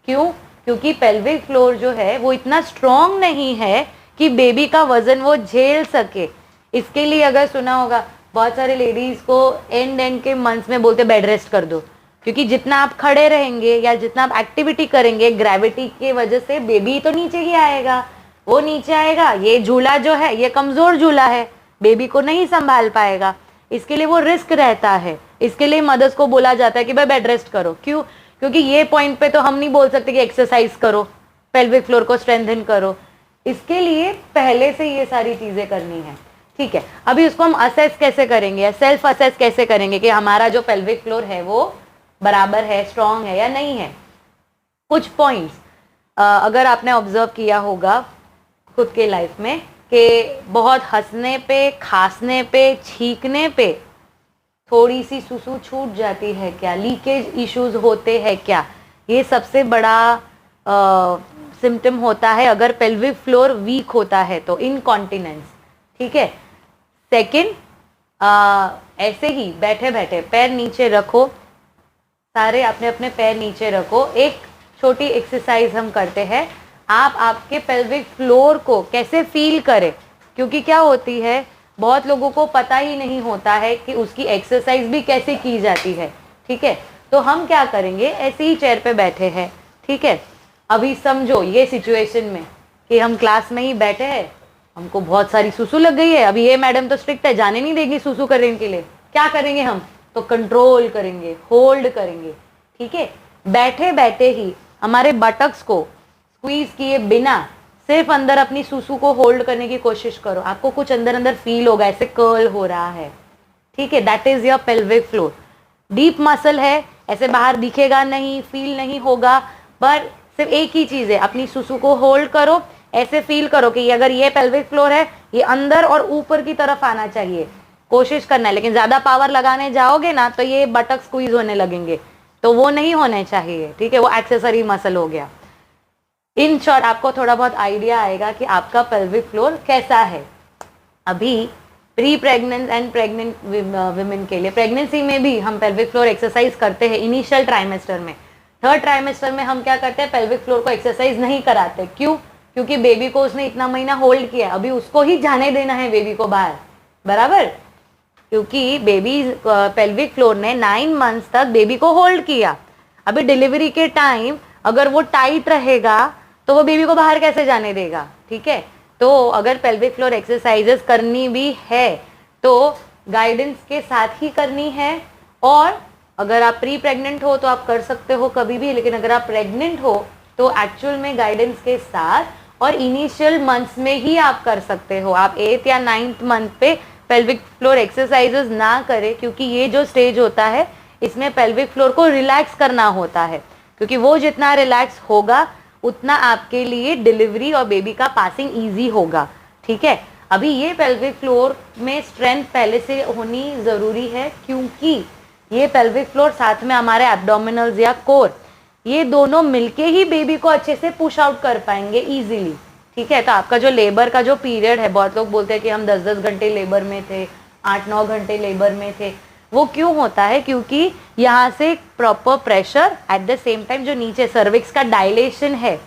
क्यों? क्योंकि पेल्विक फ्लोर जो है वो इतना स्ट्रॉन्ग नहीं है कि बेबी का वजन वो झेल सके। इसके लिए अगर सुना होगा, बहुत सारे लेडीज़ को एंड के मंथ्स में बोलते बेड रेस्ट कर दो, क्योंकि जितना आप खड़े रहेंगे या जितना आप एक्टिविटी करेंगे ग्रेविटी के वजह से बेबी तो नीचे ही आएगा, वो नीचे आएगा। ये झूला जो है ये कमज़ोर झूला है, बेबी को नहीं संभाल पाएगा, इसके लिए वो रिस्क रहता है। इसके लिए मदर्स को बोला जाता है कि भाई बेड रेस्ट करो। क्यों? क्योंकि ये पॉइंट पे तो हम नहीं बोल सकते कि एक्सरसाइज करो, पेल्विक फ्लोर को स्ट्रेंथन करो, इसके लिए पहले से ये सारी चीज़ें करनी है, ठीक है। अभी उसको हम असेस कैसे करेंगे, सेल्फ असेस कैसे करेंगे कि हमारा जो पेल्विक फ्लोर है वो बराबर है, स्ट्रॉन्ग है या नहीं है। कुछ पॉइंट्स अगर आपने ऑब्जर्व किया होगा खुद के लाइफ में कि बहुत हंसने पे, खांसने पे, छींकने पे थोड़ी सी सुसु छूट जाती है क्या, लीकेज इश्यूज होते हैं क्या, ये सबसे बड़ा सिम्टम होता है अगर पेल्विक फ्लोर वीक होता है तो, इनकॉन्टिनेंस, ठीक है। सेकंड, ऐसे ही बैठे बैठे पैर नीचे रखो, सारे अपने अपने पैर नीचे रखो। एक छोटी एक्सरसाइज हम करते हैं, आप आपके पेल्विक फ्लोर को कैसे फील करें, क्योंकि क्या होती है बहुत लोगों को पता ही नहीं होता है कि उसकी एक्सरसाइज भी कैसे की जाती है, ठीक है। तो हम क्या करेंगे, ऐसे ही चेयर पे बैठे हैं, ठीक है। अभी समझो ये सिचुएशन में कि हम क्लास में ही बैठे हैं, हमको बहुत सारी सुसु लग गई है, अभी ये मैडम तो स्ट्रिक्ट है, जाने नहीं देगी सुसु करने के लिए, क्या करेंगे हम, तो कंट्रोल करेंगे, होल्ड करेंगे, ठीक है। बैठे बैठे ही हमारे बटक्स को स्क्वीज किए बिना सिर्फ अंदर अपनी सुसु को होल्ड करने की कोशिश करो, आपको कुछ अंदर अंदर फील होगा ऐसे कर्ल हो रहा है, ठीक है। That is your pelvic floor. Deep muscle है, ऐसे बाहर दिखेगा नहीं, फील नहीं होगा, पर सिर्फ एक ही चीज़ है, अपनी सुसु को होल्ड करो, ऐसे फील करो कि अगर ये पेल्विक फ्लोर है ये अंदर और ऊपर की तरफ आना चाहिए, कोशिश करना है। लेकिन ज़्यादा पावर लगाने जाओगे ना तो ये बटक स्क्वीज होने लगेंगे, तो वो नहीं होने चाहिए, ठीक है, वो एक्सेसरी मसल हो गया। इन शॉर्ट आपको थोड़ा बहुत आइडिया आएगा कि आपका पेल्विक फ्लोर कैसा है। अभी pre pregnant and pregnant women के लिए, प्रेगनेंसी में भी हम पेल्विक फ्लोर एक्सरसाइज करते हैं इनिशियल ट्राइमेस्टर में। थर्ड ट्राइमेस्टर में हम क्या करते हैं, पेल्विक फ्लोर को एक्सरसाइज नहीं कराते। क्यों? क्योंकि बेबी को उसने इतना महीना होल्ड किया, अभी उसको ही जाने देना है बेबी को बाहर, बराबर। क्योंकि बेबी पेल्विक फ्लोर ने 9 मंथ्स तक बेबी को होल्ड किया। अभी डिलीवरी के टाइम अगर वो टाइट रहेगा तो वो बेबी को बाहर कैसे जाने देगा, ठीक है। तो अगर पेल्विक फ्लोर एक्सरसाइजेस करनी भी है तो गाइडेंस के साथ ही करनी है, और अगर आप प्री प्रेग्नेंट हो तो आप कर सकते हो कभी भी, लेकिन अगर आप प्रेग्नेंट हो तो एक्चुअल में गाइडेंस के साथ और इनिशियल मंथ्स में ही आप कर सकते हो। आप 8th या 9th मंथ पे पेल्विक फ्लोर एक्सरसाइजेस ना करें, क्योंकि ये जो स्टेज होता है इसमें पेल्विक फ्लोर को रिलैक्स करना होता है, क्योंकि वो जितना रिलैक्स होगा उतना आपके लिए डिलीवरी और बेबी का पासिंग इजी होगा, ठीक है। अभी ये पेल्विक फ्लोर में स्ट्रेंथ पहले से होनी ज़रूरी है, क्योंकि ये पेल्विक फ्लोर साथ में हमारे एब्डोमिनल्स या कोर, ये दोनों मिलके ही बेबी को अच्छे से पुश आउट कर पाएंगे इजीली, ठीक है। तो आपका जो लेबर का जो पीरियड है, बहुत लोग बोलते हैं कि हम 10-10 घंटे लेबर में थे, 8-9 घंटे लेबर में थे, वो क्यों होता है? क्योंकि यहाँ से proper pressure at the same time जो नीचे सर्विक्स का डायलेशन है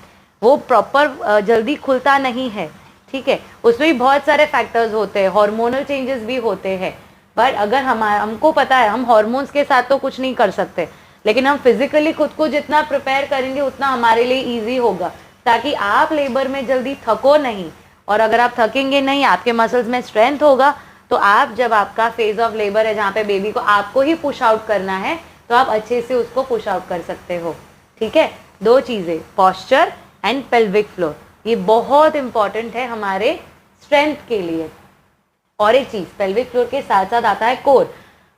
वो प्रॉपर जल्दी खुलता नहीं है, ठीक है। उसमें भी बहुत सारे फैक्टर्स होते हैं, हार्मोनल चेंजेस भी होते हैं, बट अगर हमको पता है हम हार्मोन्स के साथ तो कुछ नहीं कर सकते, लेकिन हम फिजिकली खुद को जितना प्रिपेयर करेंगे उतना हमारे लिए ईजी होगा, ताकि आप लेबर में जल्दी थको नहीं। और अगर आप थकेंगे नहीं, आपके मसल्स में स्ट्रेंथ होगा, तो आप जब आपका फेज ऑफ लेबर है जहाँ पे बेबी को आपको ही पुश आउट करना है, तो आप अच्छे से उसको पुश आउट कर सकते हो, ठीक है। 2 चीज़ें, पॉस्चर एंड पेल्विक फ्लोर, ये बहुत इंपॉर्टेंट है हमारे स्ट्रेंथ के लिए। और एक चीज़, पेल्विक फ्लोर के साथ साथ आता है कोर।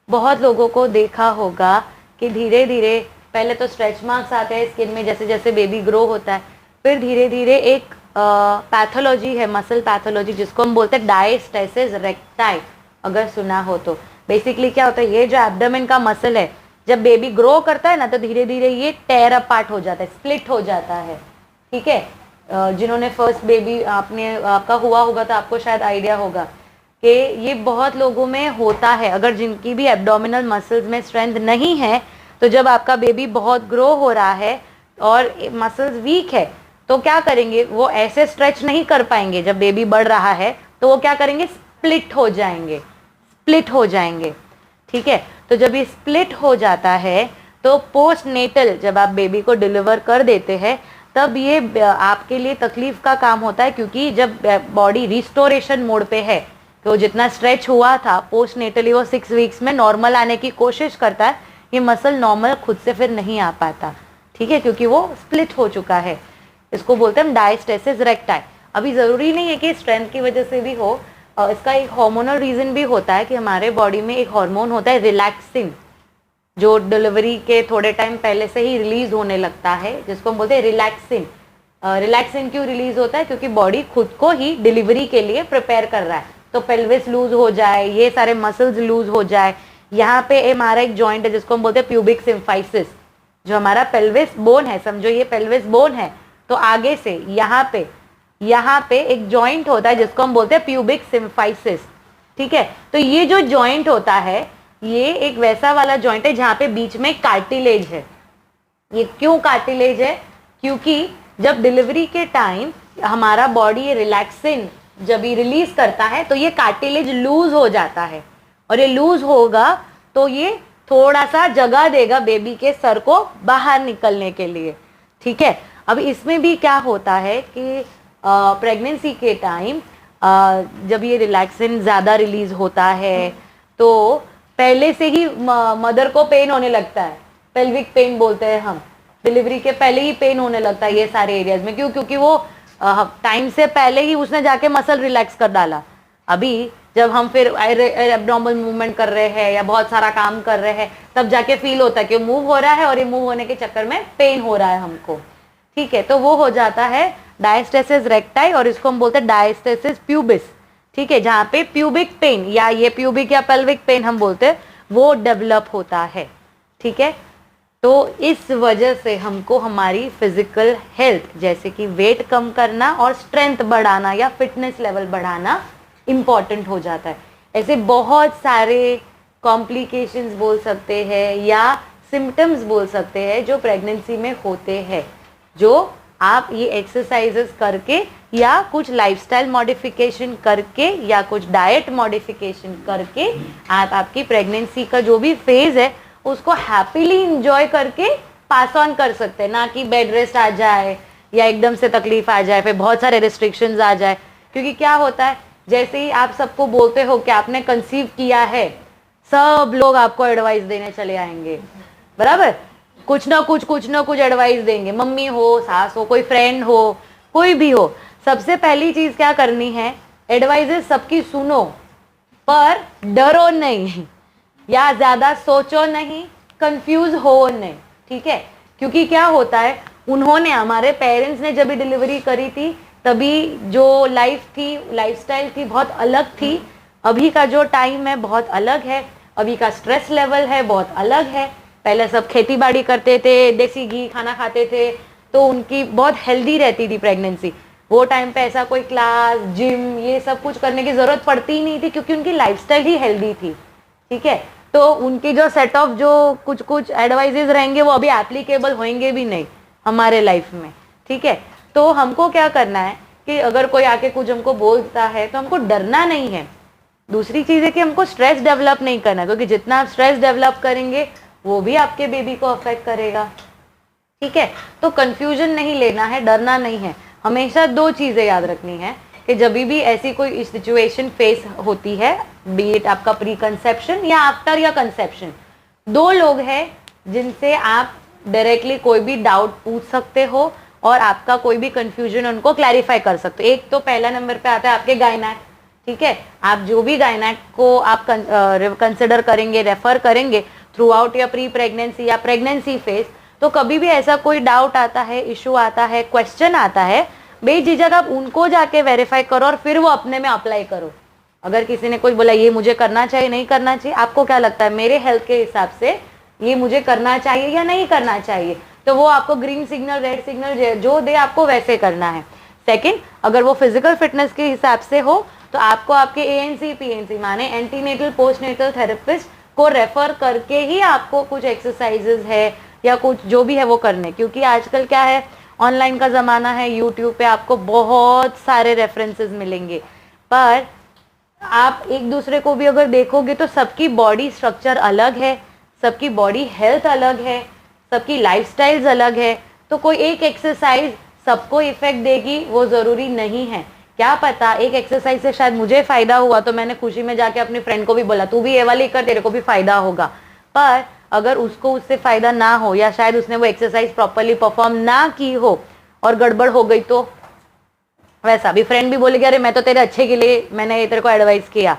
बहुत लोगों को देखा होगा कि धीरे धीरे पहले तो स्ट्रेच मार्क्स आते हैं स्किन में जैसे जैसे बेबी ग्रो होता है, फिर धीरे धीरे एक पैथोलॉजी है, मसल पैथोलॉजी, जिसको हम बोलते हैं डायस्टेसिस रेक्टाई, अगर सुना हो तो। बेसिकली क्या होता है, ये जो एब्डोमेन का मसल है जब बेबी ग्रो करता है ना, तो धीरे धीरे ये टेयर अपार्ट हो जाता है, स्प्लिट हो जाता है, ठीक है। जिन्होंने फर्स्ट बेबी आपका हुआ होगा तो आपको शायद आइडिया होगा कि ये बहुत लोगों में होता है। अगर जिनकी भी एब्डोमिनल मसल्स में स्ट्रेंथ नहीं है, तो जब आपका बेबी बहुत ग्रो हो रहा है और मसल्स वीक है, तो क्या करेंगे, वो ऐसे स्ट्रेच नहीं कर पाएंगे। जब बेबी बढ़ रहा है तो वो क्या करेंगे, स्प्लिट हो जाएंगे, स्प्लिट हो जाएंगे, ठीक है। तो जब ये स्प्लिट हो जाता है तो पोस्ट नेटल जब आप बेबी को डिलीवर कर देते हैं, तब ये आपके लिए तकलीफ का काम होता है, क्योंकि जब बॉडी रिस्टोरेशन मोड पे है तो जितना स्ट्रेच हुआ था पोस्ट नेटली वो 6 वीक्स में नॉर्मल आने की कोशिश करता है, ये मसल नॉर्मल खुद से फिर नहीं आ पाता, ठीक है, क्योंकि वो स्प्लिट हो चुका है। इसको बोलते हैं डायस्टेसिस रेक्टाई। अभी ज़रूरी नहीं है कि स्ट्रेंथ की वजह से भी हो, इसका एक हार्मोनल रीज़न भी होता है कि हमारे बॉडी में एक हार्मोन होता है रिलैक्सिन, जो डिलीवरी के थोड़े टाइम पहले से ही रिलीज होने लगता है, जिसको हम बोलते हैं रिलैक्सिन। रिलैक्सिन क्यों रिलीज होता है? क्योंकि बॉडी खुद को ही डिलीवरी के लिए प्रिपेयर कर रहा है, तो पेल्विस लूज हो जाए, ये सारे मसल्स लूज हो जाए। यहाँ पे हमारा एक जॉइंट है जिसको हम बोलते हैं प्यूबिक सिम्फाइसिस, जो हमारा पेल्विस बोन है, समझो ये पेल्विस बोन है, तो आगे से यहाँ पे एक जॉइंट होता है जिसको हम बोलते हैं प्यूबिक सिम्फाइसिस, ठीक है। तो ये जो जॉइंट होता है ये एक वैसा वाला जॉइंट है जहाँ पे बीच में कार्टिलेज है। ये क्यों कार्टिलेज है? क्योंकि जब डिलीवरी के टाइम हमारा बॉडी ये रिलैक्सिन जब ये रिलीज करता है तो ये कार्टिलेज लूज हो जाता है, और ये लूज होगा तो ये थोड़ा सा जगह देगा बेबी के सर को बाहर निकलने के लिए, ठीक है। अब इसमें भी क्या होता है कि प्रेगनेंसी के टाइम जब ये रिलैक्सिन ज़्यादा रिलीज होता है तो पहले से ही मदर को पेन होने लगता है, पेल्विक पेन बोलते हैं हम, डिलीवरी के पहले ही पेन होने लगता है ये सारे एरियाज में। क्यों? क्योंकि वो टाइम से पहले ही उसने जाके मसल रिलैक्स कर डाला। अभी जब हम फिर एब्डोमिनल मूवमेंट कर रहे हैं या बहुत सारा काम कर रहे हैं, तब जाके फील होता है कि मूव हो रहा है, और ये मूव होने के चक्कर में पेन हो रहा है हमको, ठीक है। तो वो हो जाता है डायस्टेसिस रेक्टाई, और इसको हम बोलते हैं डायस्टेसिस प्यूबिस, ठीक है, जहाँ पे प्यूबिक पेन या ये प्यूबिक या पेल्विक पेन हम बोलते हैं वो डेवलप होता है, ठीक है। तो इस वजह से हमको हमारी फिजिकल हेल्थ जैसे कि वेट कम करना और स्ट्रेंथ बढ़ाना या फिटनेस लेवल बढ़ाना इम्पॉर्टेंट हो जाता है। ऐसे बहुत सारे कॉम्प्लिकेशंस बोल सकते हैं या सिम्टम्स बोल सकते हैं जो प्रेगनेंसी में होते हैं, जो आप ये एक्सरसाइजेस करके या कुछ लाइफस्टाइल मॉडिफिकेशन करके या कुछ डाइट मॉडिफिकेशन करके आप आपकी प्रेगनेंसी का जो भी फेज है उसको हैप्पीली इंजॉय करके पास ऑन कर सकते हैं, ना कि बेड रेस्ट आ जाए या एकदम से तकलीफ आ जाए, फिर बहुत सारे रिस्ट्रिक्शंस आ जाए। क्योंकि क्या होता है, जैसे ही आप सबको बोलते हो कि आपने कंसीव किया है, सब लोग आपको एडवाइस देने चले आएंगे, बराबर, कुछ ना कुछ एडवाइस देंगे, मम्मी हो, सास हो, कोई फ्रेंड हो, कोई भी हो। सबसे पहली चीज क्या करनी है, एडवाइजेस सबकी सुनो पर डरो नहीं या ज्यादा सोचो नहीं, कंफ्यूज हो नहीं, ठीक है। क्योंकि क्या होता है, उन्होंने, हमारे पेरेंट्स ने जब भी डिलीवरी करी थी तभी जो लाइफ थी, लाइफस्टाइल थी, बहुत अलग थी। अभी का जो टाइम है बहुत अलग है, अभी का स्ट्रेस लेवल है बहुत अलग है। पहले सब खेती बाड़ी करते थे, देसी घी खाना खाते थे, तो उनकी बहुत हेल्दी रहती थी प्रेगनेंसी। वो टाइम पे ऐसा कोई क्लास, जिम, ये सब कुछ करने की जरूरत पड़ती ही नहीं थी क्योंकि उनकी लाइफस्टाइल ही हेल्दी थी, ठीक है। तो उनकी जो सेट ऑफ जो कुछ एडवाइजेज रहेंगे वो अभी एप्लीकेबल होंगे भी नहीं हमारे लाइफ में, ठीक है। तो हमको क्या करना है कि अगर कोई आके कुछ हमको बोलता है तो हमको डरना नहीं है। दूसरी चीज है कि हमको स्ट्रेस डेवलप नहीं करना, क्योंकि जितना आप स्ट्रेस डेवलप करेंगे वो भी आपके बेबी को अफेक्ट करेगा, ठीक है। तो कंफ्यूजन नहीं लेना है, डरना नहीं है। हमेशा दो चीजें याद रखनी है कि जब भी ऐसी कोई सिचुएशन फेस होती है, बी इट आपका प्री कंसेप्शन या आफ्टर या कंसेप्शन, दो लोग हैं जिनसे आप डायरेक्टली कोई भी डाउट पूछ सकते हो और आपका कोई भी कंफ्यूजन उनको क्लैरिफाई कर सकते हो। एक तो पहला नंबर पे आता है आपके गायनेक, ठीक है। आप जो भी गायनेक को आप कंसिडर करेंगे, रेफर करेंगे थ्रू आउट या प्री प्रेगनेंसी या प्रेगनेंसी फेज, तो कभी भी ऐसा कोई डाउट आता है, इशू आता है, क्वेश्चन आता है, बेझिझक आप उनको जाके वेरीफाई करो और फिर वो अपने में अप्लाई करो। अगर किसी ने कुछ बोला ये मुझे करना चाहिए, नहीं करना चाहिए, आपको क्या लगता है मेरे हेल्थ के हिसाब से ये मुझे करना चाहिए या नहीं करना चाहिए, तो वो आपको ग्रीन सिग्नल, रेड सिग्नल जो दे आपको वैसे करना है। सेकंड, अगर वो फिजिकल फिटनेस के हिसाब से हो तो आपको आपके एएनसी पीएनसी माने एंटीनेटल पोस्टनेटल थेरेपिस्ट को रेफर करके ही आपको कुछ एक्सरसाइजेज है या कुछ जो भी है वो करने। क्योंकि आजकल क्या है, ऑनलाइन का ज़माना है, यूट्यूब पे आपको बहुत सारे रेफरेंसेस मिलेंगे, पर आप एक दूसरे को भी अगर देखोगे तो सबकी बॉडी स्ट्रक्चर अलग है, सबकी बॉडी हेल्थ अलग है, सबकी लाइफस्टाइल्स अलग है। तो कोई एक एक्सरसाइज सबको इफेक्ट देगी वो ज़रूरी नहीं है। क्या पता एक एक्सरसाइज से शायद मुझे फ़ायदा हुआ तो मैंने खुशी में जाके अपनी फ्रेंड को भी बोला तू भी ये वाली कर, तेरे को भी फ़ायदा होगा। पर अगर उसको उससे फ़ायदा ना हो या शायद उसने वो एक्सरसाइज प्रॉपरली परफॉर्म ना की हो और गड़बड़ हो गई, तो वैसा भी फ्रेंड भी बोलेगी अरे मैं तो तेरे अच्छे के लिए मैंने तेरे को एडवाइस किया,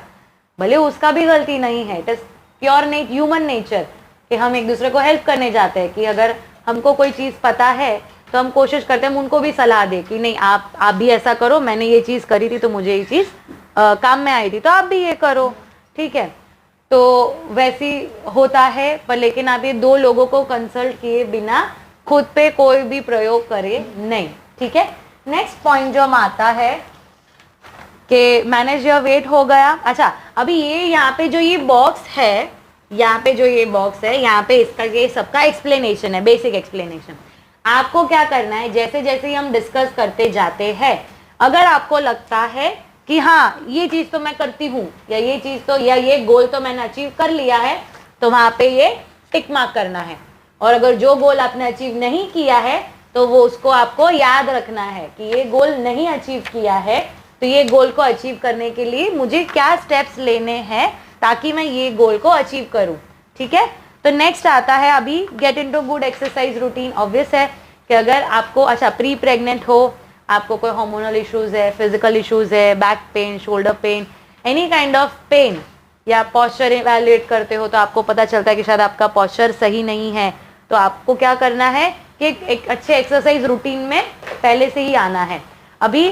भले उसका भी गलती नहीं है। It is pure human nature कि हम एक दूसरे को हेल्प करने जाते हैं कि अगर हमको कोई चीज़ पता है तो हम कोशिश करते हैं हम उनको भी सलाह दे कि नहीं आप भी ऐसा करो, मैंने ये चीज़ करी थी तो मुझे ये चीज़ काम में आई थी तो आप भी ये करो, ठीक है। तो वैसी होता है, पर लेकिन आप ये दो लोगों को कंसल्ट किए बिना खुद पे कोई भी प्रयोग करे नहीं, ठीक है। नेक्स्ट पॉइंट जो हम आता है कि मैनेज योर वेट हो गया। अच्छा, अभी ये यहाँ पे जो ये बॉक्स है, यहाँ पे जो ये बॉक्स है, यहाँ पे इसका ये सबका एक्सप्लेनेशन है, बेसिक एक्सप्लेनेशन। आपको क्या करना है, जैसे जैसे हम डिस्कस करते जाते हैं, अगर आपको लगता है कि हाँ ये चीज़ तो मैं करती हूँ या ये चीज़ तो या ये गोल तो मैंने अचीव कर लिया है, तो वहाँ पे ये टिक मार्क करना है। और अगर जो गोल आपने अचीव नहीं किया है तो वो उसको आपको याद रखना है कि ये गोल नहीं अचीव किया है, तो ये गोल को अचीव करने के लिए मुझे क्या स्टेप्स लेने हैं ताकि मैं ये गोल को अचीव करूं, ठीक है। तो नेक्स्ट आता है अभी get into good exercise routine. Obvious है कि अगर आपको अच्छा प्री प्रेग्नेंट हो, आपको कोई हार्मोनल इश्यूज है, फिजिकल इश्यूज है, back pain, shoulder pain, any kind of pain, या पॉस्चर इवैल्यूएट करते हो तो आपको पता चलता है कि शायद आपका पॉस्चर सही नहीं है, तो आपको क्या करना है कि एक अच्छे एक्सरसाइज रूटीन में पहले से ही आना है। अभी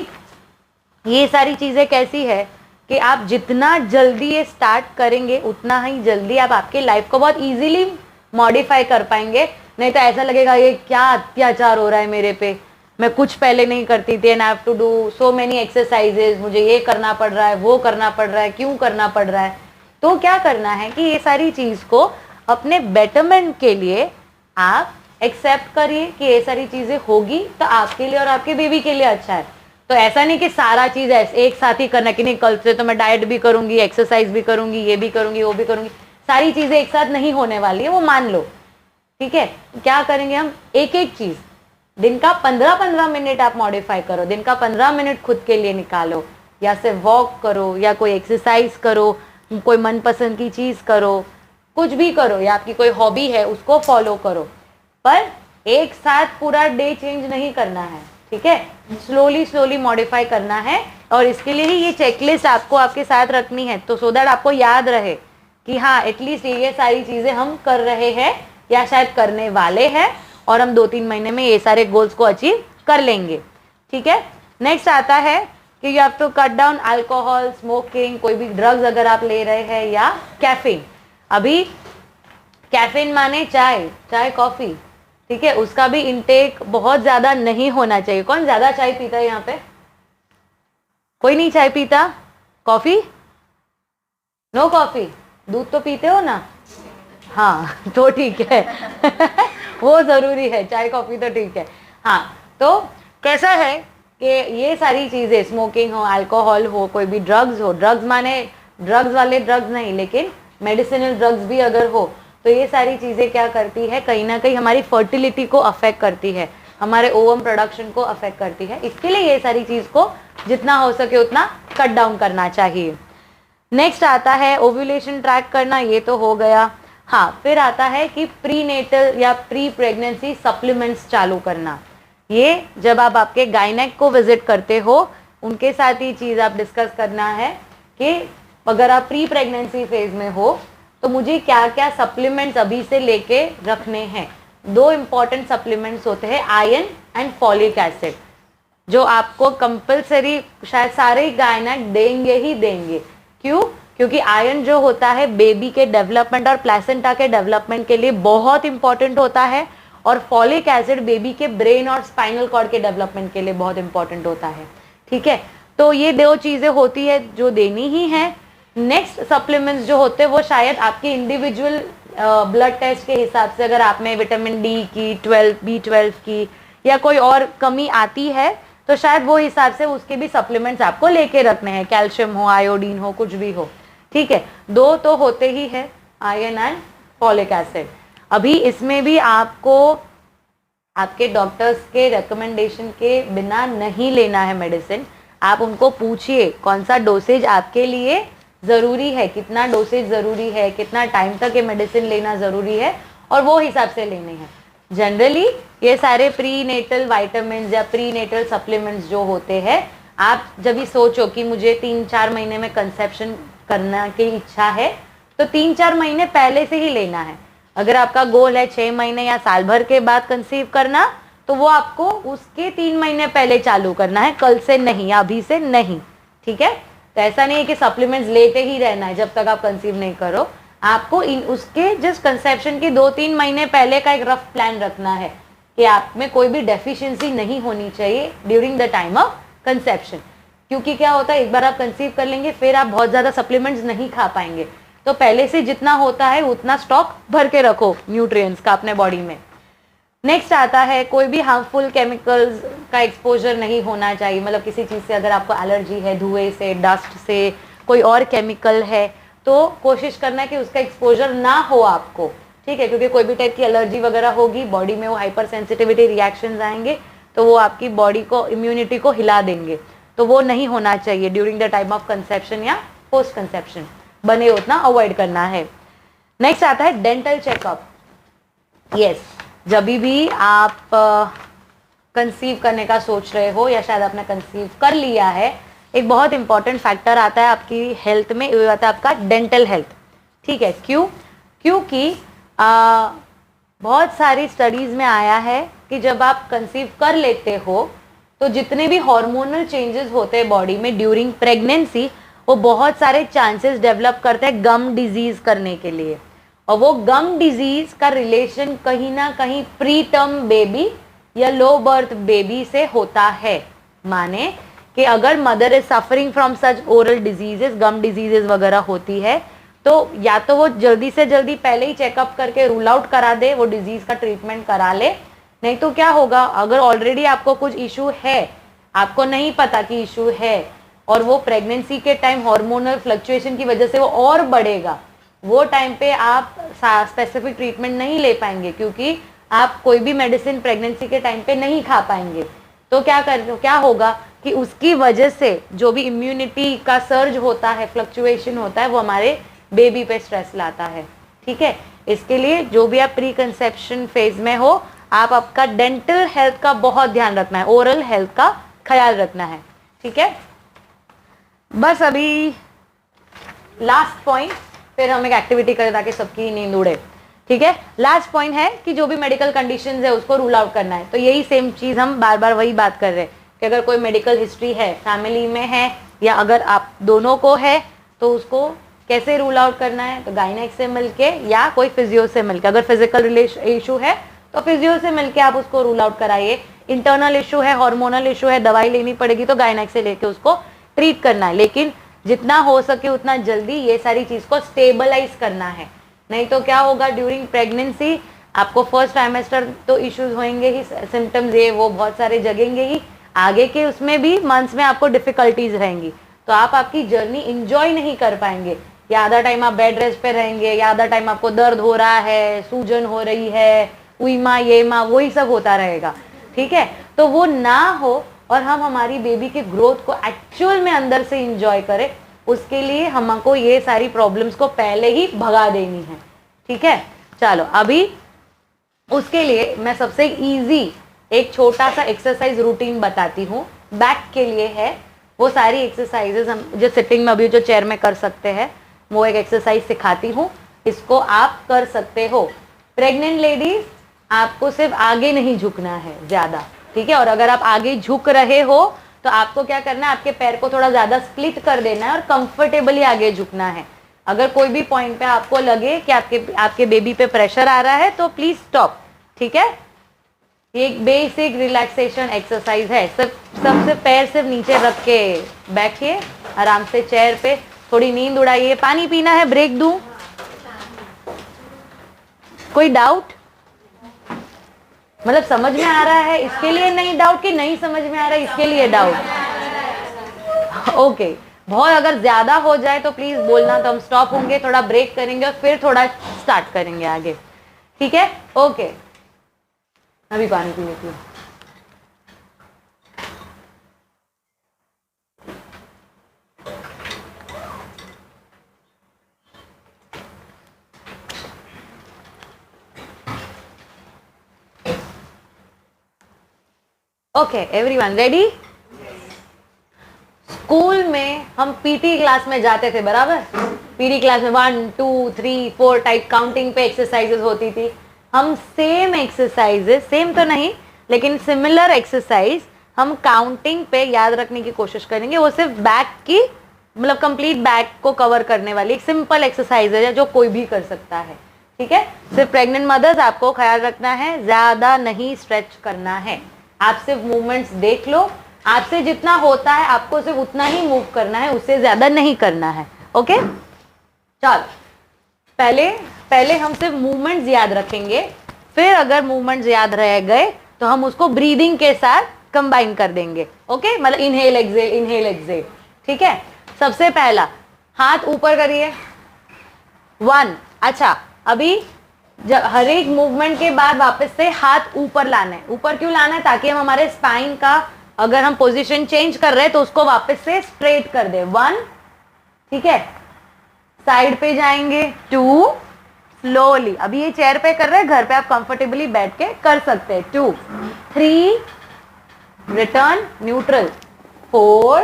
ये सारी चीज़ें कैसी है कि आप जितना जल्दी ये स्टार्ट करेंगे उतना ही जल्दी आप आपके लाइफ को बहुत इजीली मॉडिफाई कर पाएंगे, नहीं तो ऐसा लगेगा ये क्या अत्याचार हो रहा है मेरे पे, मैं कुछ पहले नहीं करती थी and I have to do so many exercises, मुझे ये करना पड़ रहा है, वो करना पड़ रहा है, क्यों करना पड़ रहा है। तो क्या करना है कि ये सारी चीज को अपने बेटरमेंट के लिए आप एक्सेप्ट करिए कि ये सारी चीजें होगी तो आपके लिए और आपके बेबी के लिए अच्छा है। तो ऐसा नहीं कि सारा चीज एक साथ ही करना कि नहीं कल से तो मैं डाइट भी करूंगी, एक्सरसाइज भी करूंगी, ये भी करूंगी, वो भी करूंगी, सारी चीजें एक साथ नहीं होने वाली है, वो मान लो। ठीक है, क्या करेंगे हम, एक एक चीज दिन का 15-15 मिनट आप मॉडिफाई करो, दिन का 15 मिनट खुद के लिए निकालो, या से वॉक करो या कोई एक्सरसाइज करो, कोई मनपसंद की चीज करो, कुछ भी करो, या आपकी कोई हॉबी है उसको फॉलो करो, पर एक साथ पूरा डे चेंज नहीं करना है। ठीक है, स्लोली स्लोली मॉडिफाई करना है और इसके लिए ही ये चेकलिस्ट आपको आपके साथ रखनी है, तो सो दैट आपको याद रहे कि हाँ एटलीस्ट ये सारी चीजें हम कर रहे हैं या शायद करने वाले हैं और हम 2-3 महीने में ये सारे गोल्स को अचीव कर लेंगे। ठीक है, नेक्स्ट आता है कि you have to cut down alcohol, smoking, कोई भी ड्रग्स अगर आप ले रहे हैं, या कैफीन। अभी कैफीन माने चाय कॉफी, ठीक है, उसका भी इनटेक बहुत ज्यादा नहीं होना चाहिए। कौन ज्यादा चाय पीता है यहाँ पे? कोई नहीं चाय पीता? कॉफी? नो कॉफी, दूध तो पीते हो ना? हाँ तो ठीक है वो जरूरी है, चाय कॉफी तो ठीक है। हाँ, तो कैसा है कि ये सारी चीजें, स्मोकिंग हो, अल्कोहल हो, कोई भी ड्रग्स हो, ड्रग्स माने ड्रग्स वाले ड्रग्स नहीं, लेकिन मेडिसिनल ड्रग्स भी अगर हो, तो ये सारी चीजें क्या करती है, कहीं ना कहीं हमारी फर्टिलिटी को अफेक्ट करती है, हमारे ओवम प्रोडक्शन को अफेक्ट करती है। इसके लिए ये सारी चीज को जितना हो सके उतना कट डाउन करना चाहिए। नेक्स्ट आता है ओव्यूलेशन ट्रैक करना, ये तो हो गया। हाँ, फिर आता है कि प्रीनेटल या प्री प्रेगनेंसी सप्लीमेंट्स चालू करना। ये जब आप आपके गायनेक को विजिट करते हो उनके साथ ही चीज आप डिस्कस करना है कि अगर आप प्री प्रेगनेंसी फेज में हो तो मुझे क्या क्या सप्लीमेंट्स अभी से लेके रखने हैं। 2 इंपॉर्टेंट सप्लीमेंट्स होते हैं, आयरन एंड फॉलिक एसिड, जो आपको कंपलसरी शायद सारे गायनेक देंगे ही देंगे। क्यों? क्योंकि आयरन जो होता है बेबी के डेवलपमेंट और प्लेसेंटा के डेवलपमेंट के लिए बहुत इंपॉर्टेंट होता है, और फॉलिक एसिड बेबी के ब्रेन और स्पाइनल कॉर्ड के डेवलपमेंट के लिए बहुत इंपॉर्टेंट होता है। ठीक है, तो ये 2 चीजें होती है जो देनी ही है। नेक्स्ट सप्लीमेंट्स जो होते हैं वो शायद आपके इंडिविजुअल ब्लड टेस्ट के हिसाब से, अगर आप में विटामिन डी की, B12 की या कोई और कमी आती है तो शायद वो हिसाब से उसके भी सप्लीमेंट्स आपको लेके रखने हैं, कैल्शियम हो, आयोडीन हो, कुछ भी हो। ठीक है, 2 तो होते ही है, आयरन एंड फॉलिक एसिड। अभी इसमें भी आपको आपके डॉक्टर्स के रिकमेंडेशन के बिना नहीं लेना है मेडिसिन। आप उनको पूछिए कौन सा डोसेज आपके लिए जरूरी है, कितना डोसेज जरूरी है, कितना टाइम तक ये मेडिसिन लेना जरूरी है, और वो हिसाब से लेने हैं। जनरली ये सारे प्री नेटल वाइटामिन या प्री नेटल सप्लीमेंट्स जो होते हैं, आप जब भी सोचो कि मुझे 3-4 महीने में कंसेप्शन करना की इच्छा है तो 3-4 महीने पहले से ही लेना है। अगर आपका गोल है 6 महीने या साल भर के बाद कंसीव करना, तो वो आपको उसके 3 महीने पहले चालू करना है, कल से नहीं, अभी से नहीं। ठीक है, तो ऐसा नहीं है कि सप्लीमेंट्स लेते ही रहना है जब तक आप कंसीव नहीं करो। आपको उसके जस्ट कंसेप्शन के 2-3 महीने पहले का एक रफ प्लान रखना है कि आप में कोई भी डेफिशिएंसी नहीं होनी चाहिए during the time of conception. क्योंकि क्या होता है, एक बार आप कंसीव कर लेंगे फिर आप बहुत ज़्यादा सप्लीमेंट्स नहीं खा पाएंगे, तो पहले से जितना होता है उतना स्टॉक भर के रखो न्यूट्रिएंट्स का अपने बॉडी में। नेक्स्ट आता है कोई भी हार्मफुल केमिकल्स का एक्सपोजर नहीं होना चाहिए, मतलब किसी चीज़ से अगर आपको एलर्जी है, धुएं से, डस्ट से, कोई और केमिकल है, तो कोशिश करना है कि उसका एक्सपोजर ना हो आपको। ठीक है, क्योंकि कोई भी टाइप की एलर्जी वगैरह होगी बॉडी में, वो हाइपर सेंसिटिविटी रिएक्शंस आएंगे तो वो आपकी बॉडी को, इम्यूनिटी को हिला देंगे, तो वो नहीं होना चाहिए during the time of conception या पोस्ट कंसेप्शन। बने उतना अवॉइड करना है। नेक्स्ट आता है डेंटल चेकअप। यस, जब भी आप कंसीव करने का सोच रहे हो या शायद आपने कंसीव कर लिया है, एक बहुत इंपॉर्टेंट फैक्टर आता है आपकी हेल्थ में, वो आता है आपका डेंटल हेल्थ। ठीक है, क्यों? क्योंकि बहुत सारी स्टडीज में आया है कि जब आप कंसीव कर लेते हो तो जितने भी हार्मोनल चेंजेस होते हैं बॉडी में ड्यूरिंग प्रेगनेंसी, वो बहुत सारे चांसेस डेवलप करते हैं गम डिजीज करने के लिए। और वो गम डिजीज का रिलेशन कहीं ना कहीं प्री टर्म बेबी या लो बर्थ बेबी से होता है। माने कि अगर mother is suffering from such oral diseases, gum diseases वगैरह होती है, तो या तो वो जल्दी से जल्दी पहले ही चेकअप करके रूल आउट करा दे, वो डिजीज का ट्रीटमेंट करा ले। नहीं तो क्या होगा, अगर ऑलरेडी आपको कुछ इशू है, आपको नहीं पता कि इशू है, और वो प्रेगनेंसी के टाइम हार्मोनल फ्लक्चुएशन की वजह से वो और बढ़ेगा, वो टाइम पे आप स्पेसिफिक ट्रीटमेंट नहीं ले पाएंगे, क्योंकि आप कोई भी मेडिसिन प्रेगनेंसी के टाइम पे नहीं खा पाएंगे। तो क्या होगा कि उसकी वजह से जो भी इम्यूनिटी का सर्ज होता है, फ्लक्चुएशन होता है, वो हमारे बेबी पे स्ट्रेस लाता है। ठीक है, इसके लिए जो भी आप प्री कंसेप्शन फेज में हो, आप आपका डेंटल हेल्थ का बहुत ध्यान रखना है, ओरल हेल्थ का ख्याल रखना है। ठीक है, बस अभी लास्ट पॉइंट, फिर हम एक एक्टिविटी करें ताकि सबकी नींद उड़े। ठीक है, लास्ट पॉइंट है कि जो भी मेडिकल कंडीशंस है उसको रूल आउट करना है। तो यही सेम चीज हम बार बार वही बात कर रहे हैं कि अगर कोई मेडिकल हिस्ट्री है, फैमिली में है, या अगर आप दोनों को है, तो उसको कैसे रूल आउट करना है। तो गायनेक से मिलके या कोई फिजियो से मिलके, अगर फिजिकल इशू है तो फिजियो से मिलके आप उसको रूल आउट कराइए। इंटरनल इशू है, हार्मोनल इशू है, दवाई लेनी पड़ेगी, तो गायनेक से लेके उसको ट्रीट करना है। लेकिन जितना हो सके उतना जल्दी ये सारी चीज को स्टेबलाइज करना है। नहीं तो क्या होगा, ड्यूरिंग प्रेगनेंसी आपको फर्स्ट ट्राइमेस्टर तो इश्यूज होंगे ही, सिम्टम्स ये वो बहुत सारे जगेंगे ही, आगे के उसमें भी मंथ्स में आपको डिफिकल्टीज रहेंगी, तो आप आपकी जर्नी इंजॉय नहीं कर पाएंगे। या आधा टाइम आप बेड रेस्ट पे रहेंगे, या आधा टाइम आपको दर्द हो रहा है, सूजन हो रही है, उई माँ ये माँ, वही सब होता रहेगा। ठीक है, तो वो ना हो और हम हमारी बेबी के ग्रोथ को एक्चुअल में अंदर से इंजॉय करें, उसके लिए हमको ये सारी प्रॉब्लम्स को पहले ही भगा देनी है। ठीक है, चलो अभी उसके लिए मैं सबसे इजी एक छोटा सा एक्सरसाइज रूटीन बताती हूँ। बैक के लिए है, वो सारी एक्सरसाइजेज हम जो सिटिंग में अभी जो चेयर में कर सकते हैं, वो एक एक्सरसाइज सिखाती हूँ, इसको आप कर सकते हो। प्रेग्नेंट लेडीज, आपको सिर्फ आगे नहीं झुकना है ज्यादा, ठीक है, और अगर आप आगे झुक रहे हो तो आपको क्या करना है, आपके पैर को थोड़ा ज्यादा स्प्लिट कर देना है और कंफर्टेबली आगे झुकना है। अगर कोई भी पॉइंट पे आपको लगे कि आपके बेबी पे प्रेशर आ रहा है तो प्लीज स्टॉप। ठीक है, ये एक बेसिक रिलैक्सेशन एक्सरसाइज है। सबसे पैर सिर्फ नीचे रख के बैठिए आराम से चेयर पे, थोड़ी नींद उड़ाइए। पानी पीना है, ब्रेक दूं? कोई डाउट? मतलब समझ में आ रहा है इसके लिए नहीं डाउट, कि नहीं समझ में आ रहा है इसके लिए डाउट? ओके, बहुत अगर ज्यादा हो जाए तो प्लीज बोलना, तो हम स्टॉप होंगे, थोड़ा ब्रेक करेंगे और फिर थोड़ा स्टार्ट करेंगे आगे। ठीक है, ओके, अभी पानी पी लेती हूँ। Okay, everyone ready? स्कूल में हम पीटी क्लास में जाते थे, बराबर? पीटी क्लास में 1 2 3 4 टाइप काउंटिंग पे एक्सरसाइजेस होती थी। हम सेम एक्सरसाइजेस, सेम तो नहीं लेकिन सिमिलर एक्सरसाइज हम काउंटिंग पे याद रखने की कोशिश करेंगे। वो सिर्फ बैक की, मतलब कंप्लीट बैक को कवर करने वाली एक सिंपल एक्सरसाइज है जो कोई भी कर सकता है। ठीक है, सिर्फ प्रेग्नेंट मदर्स आपको ख्याल रखना है, ज्यादा नहीं स्ट्रेच करना है। आप सिर्फ मूवमेंट्स देख लो, आपसे जितना होता है आपको सिर्फ उतना ही मूव करना है, उससे ज्यादा नहीं करना है। ओके, चलो पहले हम सिर्फ मूवमेंट्स याद रखेंगे, फिर अगर मूवमेंट्स याद रह गए तो हम उसको ब्रीदिंग के साथ कंबाइन कर देंगे। ओके, मतलब इनहेल एक्सहेल, इनहेल एक्सहेल। ठीक है, सबसे पहला हाथ ऊपर करिए, 1। अच्छा, अभी जब हर एक मूवमेंट के बाद वापस से हाथ ऊपर लाना है। ऊपर क्यों लाना है? ताकि हम हमारे स्पाइन का, अगर हम पोजीशन चेंज कर रहे हैं तो उसको वापस से स्ट्रेट कर दे। 1, ठीक है, साइड पे जाएंगे, 2, स्लोली। अभी ये चेयर पे कर रहे हैं, घर पे आप कंफर्टेबली बैठ के कर सकते हैं। 2, 3, रिटर्न न्यूट्रल, 4,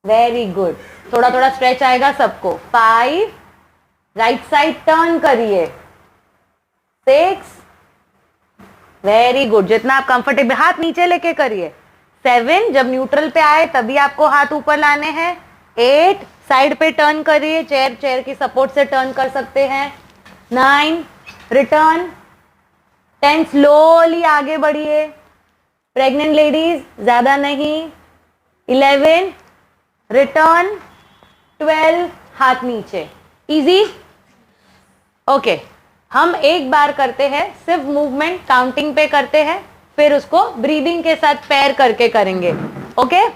वेरी गुड, थोड़ा थोड़ा स्ट्रेच आएगा सबको। 5, राइट साइड टर्न करिए। 6, वेरी गुड, जितना आप कंफर्टेबल, हाथ नीचे लेके करिए। 7, जब न्यूट्रल पे आए तभी आपको हाथ ऊपर लाने हैं। 8, साइड पे टर्न करिए, चेयर की सपोर्ट से टर्न कर सकते हैं। 9, रिटर्न, 10, स्लोली आगे बढ़िए, प्रेग्नेंट लेडीज ज्यादा नहीं, 11, रिटर्न, 12, हाथ नीचे, इजी। ओके, हम एक बार करते हैं, सिर्फ मूवमेंट काउंटिंग पे करते हैं, फिर उसको ब्रीदिंग के साथ पैर करके करेंगे। ओके,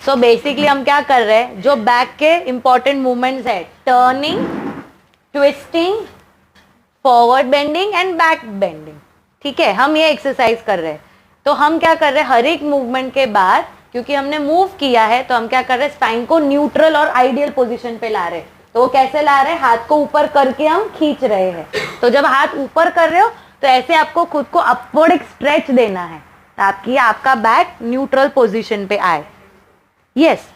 सो बेसिकली हम क्या कर रहे हैं, जो बैक के इंपॉर्टेंट मूवमेंट्स है, turning, twisting, forward bending and back bending, ठीक है, हम ये एक्सरसाइज कर रहे हैं। तो हम क्या कर रहे हैं, हर एक मूवमेंट के बाद, क्योंकि हमने मूव किया है, तो हम क्या कर रहे हैं, स्पाइन को न्यूट्रल और आइडियल पोजीशन पे ला रहे हैं। तो वो कैसे ला रहे हैं, हाथ को ऊपर करके हम खींच रहे हैं। तो जब हाथ ऊपर कर रहे हो तो ऐसे आपको खुद को अपवर्ड एक स्ट्रेच देना है ताकि आपका बैक न्यूट्रल पोजीशन पे आए। यस,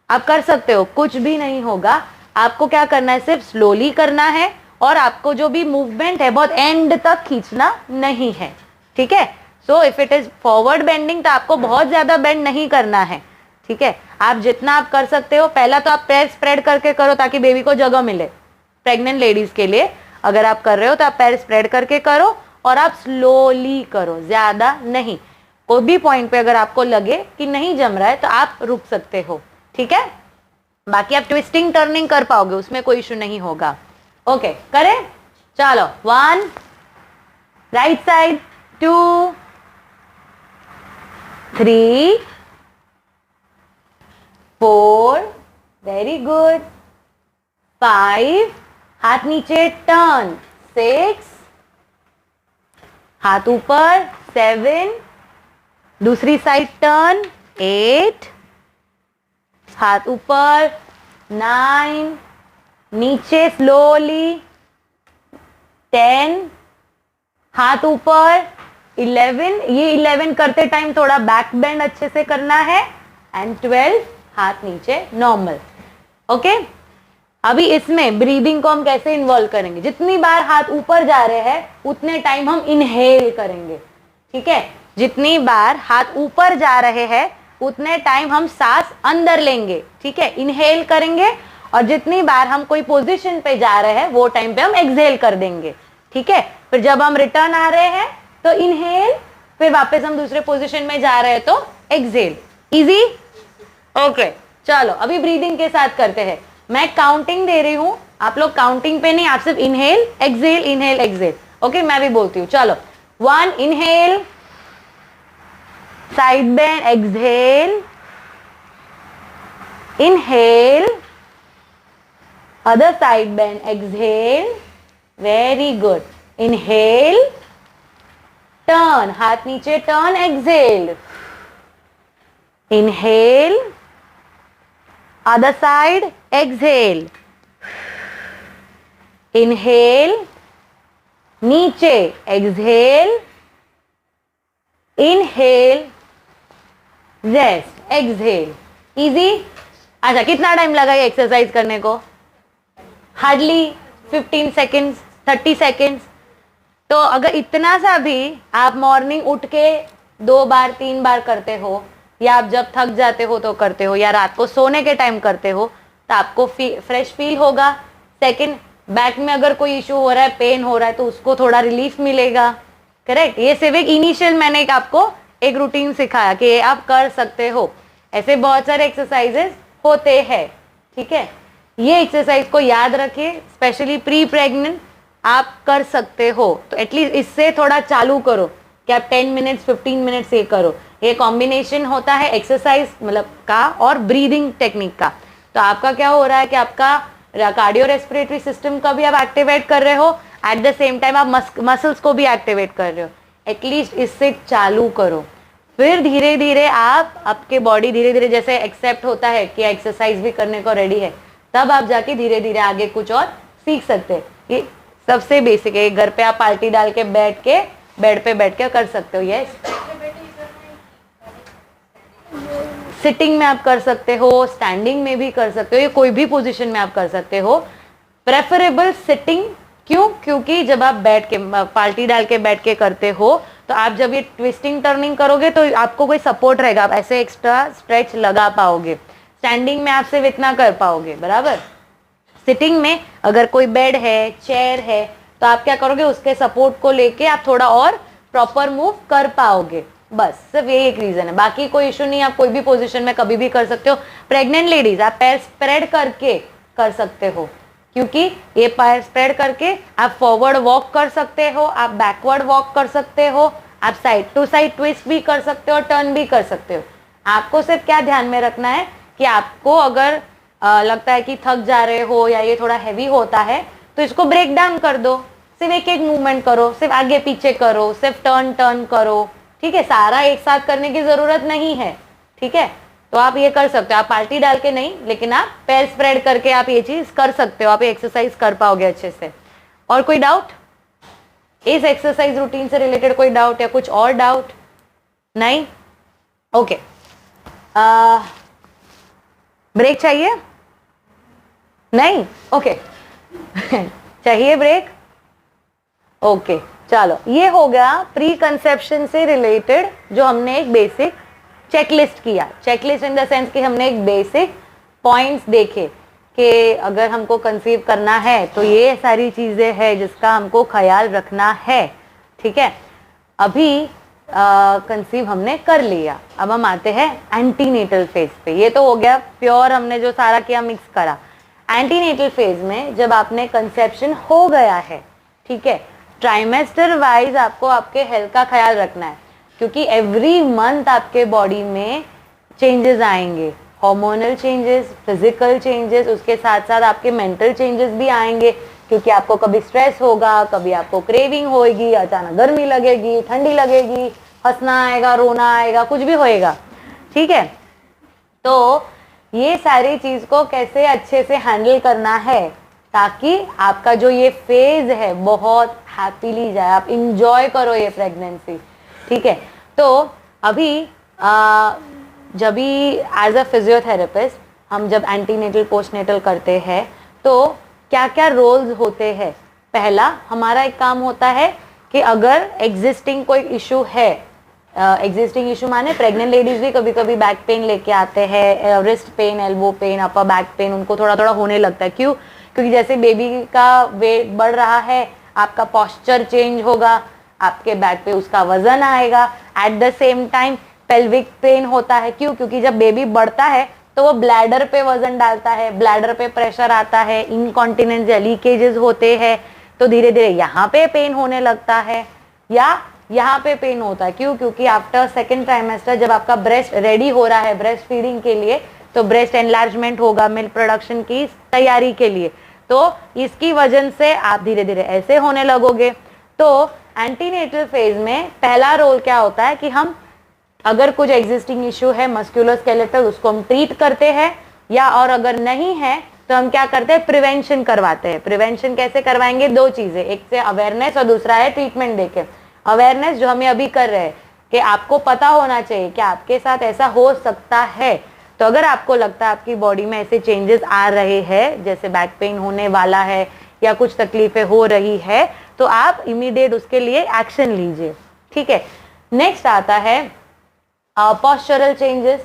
आप कर सकते हो, कुछ भी नहीं होगा। आपको क्या करना है, सिर्फ स्लोली करना है, और आपको जो भी मूवमेंट है बहुत एंड तक खींचना नहीं है, ठीक है। So if it is forward bending तो आपको बहुत ज्यादा बेंड नहीं करना है, ठीक है। आप जितना आप कर सकते हो, पहला तो आप पैर स्प्रेड करके करो ताकि बेबी को जगह मिले। प्रेग्नेंट लेडीज के लिए अगर आप कर रहे हो तो आप पैर स्प्रेड करके करो, और आप स्लोली करो, ज्यादा नहीं। कोई भी पॉइंट पे अगर आपको लगे कि नहीं जम रहा है तो आप रुक सकते हो, ठीक है। बाकी आप ट्विस्टिंग टर्निंग कर पाओगे, उसमें कोई इशू नहीं होगा। ओके, करें, चलो, 1, राइट साइड, 2, 3, 4, वेरी गुड, 5, हाथ नीचे, टर्न, 6, हाथ ऊपर, 7, दूसरी साइड टर्न, 8, हाथ ऊपर, 9, नीचे स्लोली, 10, हाथ ऊपर, 11, ये 11 करते टाइम थोड़ा बैक बेंड अच्छे से करना है, एंड 12, हाथ नीचे नॉर्मल। ओके, अभी इसमें ब्रीदिंग को हम कैसे इन्वॉल्व करेंगे, जितनी बार हाथ ऊपर जा रहे हैं उतने टाइम हम इनहेल करेंगे, ठीक है। जितनी बार हाथ ऊपर जा रहे हैं उतने टाइम हम सांस अंदर लेंगे, ठीक है, इनहेल करेंगे, और जितनी बार हम कोई पोजीशन पे जा रहे हैं वो टाइम पे हम एक्सहेल कर देंगे, ठीक है। फिर जब हम रिटर्न आ रहे हैं तो इनहेल, फिर वापस हम दूसरे पोजीशन में जा रहे हैं तो एक्सहेल। इजी। ओके, चलो अभी ब्रीदिंग के साथ करते हैं। मैं काउंटिंग दे रही हूं, आप लोग काउंटिंग पे नहीं, आप सिर्फ इनहेल एक्सहेल। ओके, मैं भी बोलती हूँ, चलो, 1, inhale, side bend, exhale, inhale, other side bend, exhale, very good, inhale, turn, हाथ नीचे, turn, exhale, inhale, other side, exhale, inhale, नीचे, exhale, inhale, rest, exhale, easy। अच्छा, कितना टाइम लगा ये एक्सरसाइज करने को? Hardly 15 seconds, 30 seconds. तो अगर इतना सा भी आप मॉर्निंग उठ के 2 बार 3 बार करते हो, या आप जब थक जाते हो तो करते हो, या रात को सोने के टाइम करते हो, तो आपको फ्रेश फील होगा। सेकंड, बैक में अगर कोई इशू हो रहा है, पेन हो रहा है, तो उसको थोड़ा रिलीफ मिलेगा। करेक्ट, ये सिर्फ एक इनिशियल मैंने आपको एक रूटीन सिखाया कि आप कर सकते हो। ऐसे बहुत सारे एक्सरसाइजेस होते हैं, ठीक है। ये एक्सरसाइज को याद रखिए, स्पेशली प्री प्रेग्नेंट आप कर सकते हो, तो एटलीस्ट इससे थोड़ा चालू करो कि आप 10 मिनट्स 15 मिनट्स ये करो। ये कॉम्बिनेशन होता है एक्सरसाइज मतलब का और ब्रीदिंग टेक्निक का। तो आपका क्या हो रहा है कि आपका कार्डियो रेस्पिरेटरी सिस्टम का भी आप एक्टिवेट कर रहे हो, एट द सेम टाइम आप मसल्स को भी एक्टिवेट कर रहे हो। एटलीस्ट इससे चालू करो, फिर धीरे धीरे आपके बॉडी धीरे धीरे जैसे एक्सेप्ट होता है कि एक्सरसाइज भी करने को रेडी है, तब आप जाके धीरे धीरे आगे कुछ और सीख सकते हैं। ये सबसे बेसिक है, घर पे आप पार्टी डाल के बैठ के बेड पे बैठ के कर सकते हो। यस, सिटिंग में आप कर सकते हो, स्टैंडिंग में भी कर सकते हो, ये कोई भी पोजीशन में आप कर सकते हो। प्रेफरेबल सिटिंग, क्यों? क्योंकि जब आप बैठ के पार्टी डाल के बैठ के करते हो तो आप जब ये ट्विस्टिंग टर्निंग करोगे तो आपको कोई सपोर्ट रहेगा, आप ऐसे एक्स्ट्रा स्ट्रेच लगा पाओगे। स्टैंडिंग में आप सिर्फ इतना कर पाओगे, बराबर। सिटिंग में अगर कोई बेड है, चेयर है, तो आप क्या करोगे, उसके सपोर्ट को लेके आप थोड़ा और प्रॉपर मूव कर पाओगे। बस सिर्फ यही एक रीजन है, बाकी कोई इशू नहीं। आप कोई भी पोजीशन में कभी भी कर सकते हो। प्रेग्नेंट लेडीज आप पैर स्प्रेड करके कर सकते हो, क्योंकि ये पैर स्प्रेड करके आप फॉरवर्ड वॉक कर सकते हो, आप बैकवर्ड वॉक कर सकते हो, आप साइड टू साइड ट्विस्ट भी कर सकते हो, टर्न भी कर सकते हो। आपको सिर्फ क्या ध्यान में रखना है कि आपको अगर लगता है कि थक जा रहे हो या ये थोड़ा हैवी होता है, तो इसको ब्रेक डाउन कर दो। सिर्फ एक एक मूवमेंट करो, सिर्फ आगे पीछे करो, सिर्फ टर्न करो, ठीक है। सारा एक साथ करने की जरूरत नहीं है, ठीक है। तो आप ये कर सकते हो, आप पार्टी डाल के नहीं, लेकिन आप पैर स्प्रेड करके आप ये चीज कर सकते हो, आप ये एक्सरसाइज कर पाओगे अच्छे से। और कोई डाउट इस एक्सरसाइज रूटीन से रिलेटेड? कोई डाउट या कुछ और डाउट? नहीं? ओके, ब्रेक चाहिए? नहीं? ओके चाहिए ब्रेक? ओके, चलो ये हो गया प्री कंसेप्शन से रिलेटेड जो हमने एक बेसिक चेकलिस्ट किया। चेकलिस्ट इन द सेंस कि हमने एक बेसिक पॉइंट्स देखे कि अगर हमको कंसीव करना है तो ये सारी चीजें हैं जिसका हमको ख्याल रखना है, ठीक है। अभी कंसीव हमने कर लिया, अब हम आते हैं एंटीनेटल फेज पे। ये तो हो गया प्योर, हमने जो सारा किया मिक्स करा। एंटीनेटल फेज में जब आपने कंसेप्शन हो गया है, ठीक है, ट्राइमेस्टर वाइज आपको आपके हेल्थ का ख्याल रखना है, क्योंकि एवरी मंथ आपके बॉडी में चेंजेस आएंगे, हार्मोनल चेंजेस, फिजिकल चेंजेस, उसके साथ साथ आपके मेंटल चेंजेस भी आएंगे, क्योंकि आपको कभी स्ट्रेस होगा, कभी आपको क्रेविंग होएगी, अचानक गर्मी लगेगी, ठंडी लगेगी, हंसना आएगा, रोना आएगा, कुछ भी होएगा, ठीक है। तो ये सारी चीज को कैसे अच्छे से हैंडल करना है ताकि आपका जो ये फेज है बहुत हैप्पीली जाए, आप इंजॉय करो ये प्रेगनेंसी, ठीक है। तो अभी जब भी एज अ फिजियोथेरेपिस्ट हम जब एंटीनेटल पोस्टनेटल करते हैं तो क्या क्या रोल्स होते हैं? पहला हमारा एक काम होता है कि अगर एग्जिस्टिंग कोई इशू है, एग्जिस्टिंग इशू माने प्रेग्नेंट लेडीज भी कभी कभी बैक पेन लेके आते हैं, wrist pain, elbow pain, upper back pain उनको थोड़ा थोड़ा होने लगता है। क्यों? क्योंकि जैसे बेबी का वेट बढ़ रहा है, आपका पोस्चर चेंज होगा, आपके बैक पे उसका वजन आएगा। Eight the same time pelvic pain होता है। क्यों? क्योंकि जब बेबी बढ़ता है तो वो ब्लैडर पे वजन डालता है, ब्लैडर पे प्रेशर आता है, इनकॉन्टिनेंस या लीकेजेस होते हैं, तो धीरे धीरे यहाँ पे पेन होने लगता है या यहाँ पे पेन होता है। क्यों? क्योंकि आफ्टर सेकेंड ट्राइमेस्टर जब आपका ब्रेस्ट रेडी हो रहा है ब्रेस्ट फीडिंग के लिए, तो ब्रेस्ट एनलार्जमेंट होगा मिल्क प्रोडक्शन की तैयारी के लिए, तो इसकी वजह से आप धीरे धीरे ऐसे होने लगोगे। तो एंटीनेटल फेज में पहला रोल क्या होता है कि हम अगर कुछ एग्जिस्टिंग इश्यू है मस्कुलोस्केलेटल, उसको हम ट्रीट करते हैं, या और अगर नहीं है तो हम क्या करते हैं, प्रिवेंशन करवाते हैं। प्रिवेंशन कैसे करवाएंगे? दो चीजें, एक से अवेयरनेस और दूसरा है ट्रीटमेंट देके। अवेयरनेस जो हमें अभी कर रहे हैं कि आपको पता होना चाहिए कि आपके साथ ऐसा हो सकता है, तो अगर आपको लगता है आपकी बॉडी में ऐसे चेंजेस आ रहे हैं, जैसे बैक पेन होने वाला है या कुछ तकलीफें हो रही है, तो आप इमीडिएट उसके लिए एक्शन लीजिए, ठीक है। नेक्स्ट आता है पोस्चरल चेंजेस।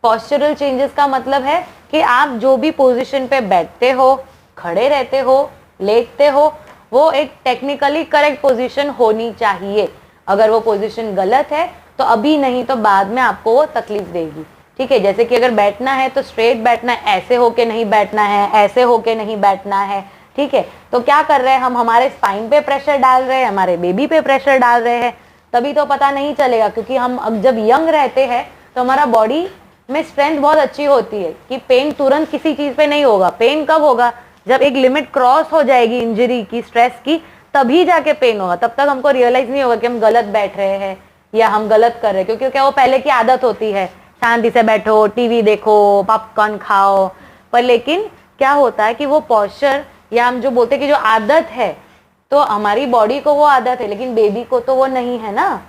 पोस्चरल चेंजेस का मतलब है कि आप जो भी पोजीशन पे बैठते हो, खड़े रहते हो, लेटते हो, वो एक टेक्निकली करेक्ट पोजीशन होनी चाहिए। अगर वो पोजीशन गलत है तो अभी नहीं तो बाद में आपको वो तकलीफ देगी, ठीक है। जैसे कि अगर बैठना है तो स्ट्रेट बैठना है, ऐसे होके नहीं बैठना है, ऐसे होके नहीं बैठना है, ठीक है। तो क्या कर रहे हैं हम, हमारे स्पाइन पे प्रेशर डाल रहे हैं, हमारे बेबी पे प्रेशर डाल रहे हैं, तभी तो पता नहीं चलेगा। क्योंकि हम अब जब यंग रहते हैं तो हमारा बॉडी में स्ट्रेंथ बहुत अच्छी होती है कि पेन तुरंत किसी चीज पे नहीं होगा। पेन कब होगा? जब एक लिमिट क्रॉस हो जाएगी इंजरी की, स्ट्रेस की, तभी जाके पेन होगा। तब तक हमको रियलाइज नहीं होगा कि हम गलत बैठ रहे हैं या हम गलत कर रहे हैं, क्योंकि क्या वो पहले की आदत होती है, शांति से बैठो, टीवी देखो, पॉपकॉर्न खाओ। पर लेकिन क्या होता है कि वो पोस्चर या हम जो बोलते हैं कि जो आदत है, तो हमारी बॉडी को वो आदत है लेकिन बेबी को तो वो नहीं है ना।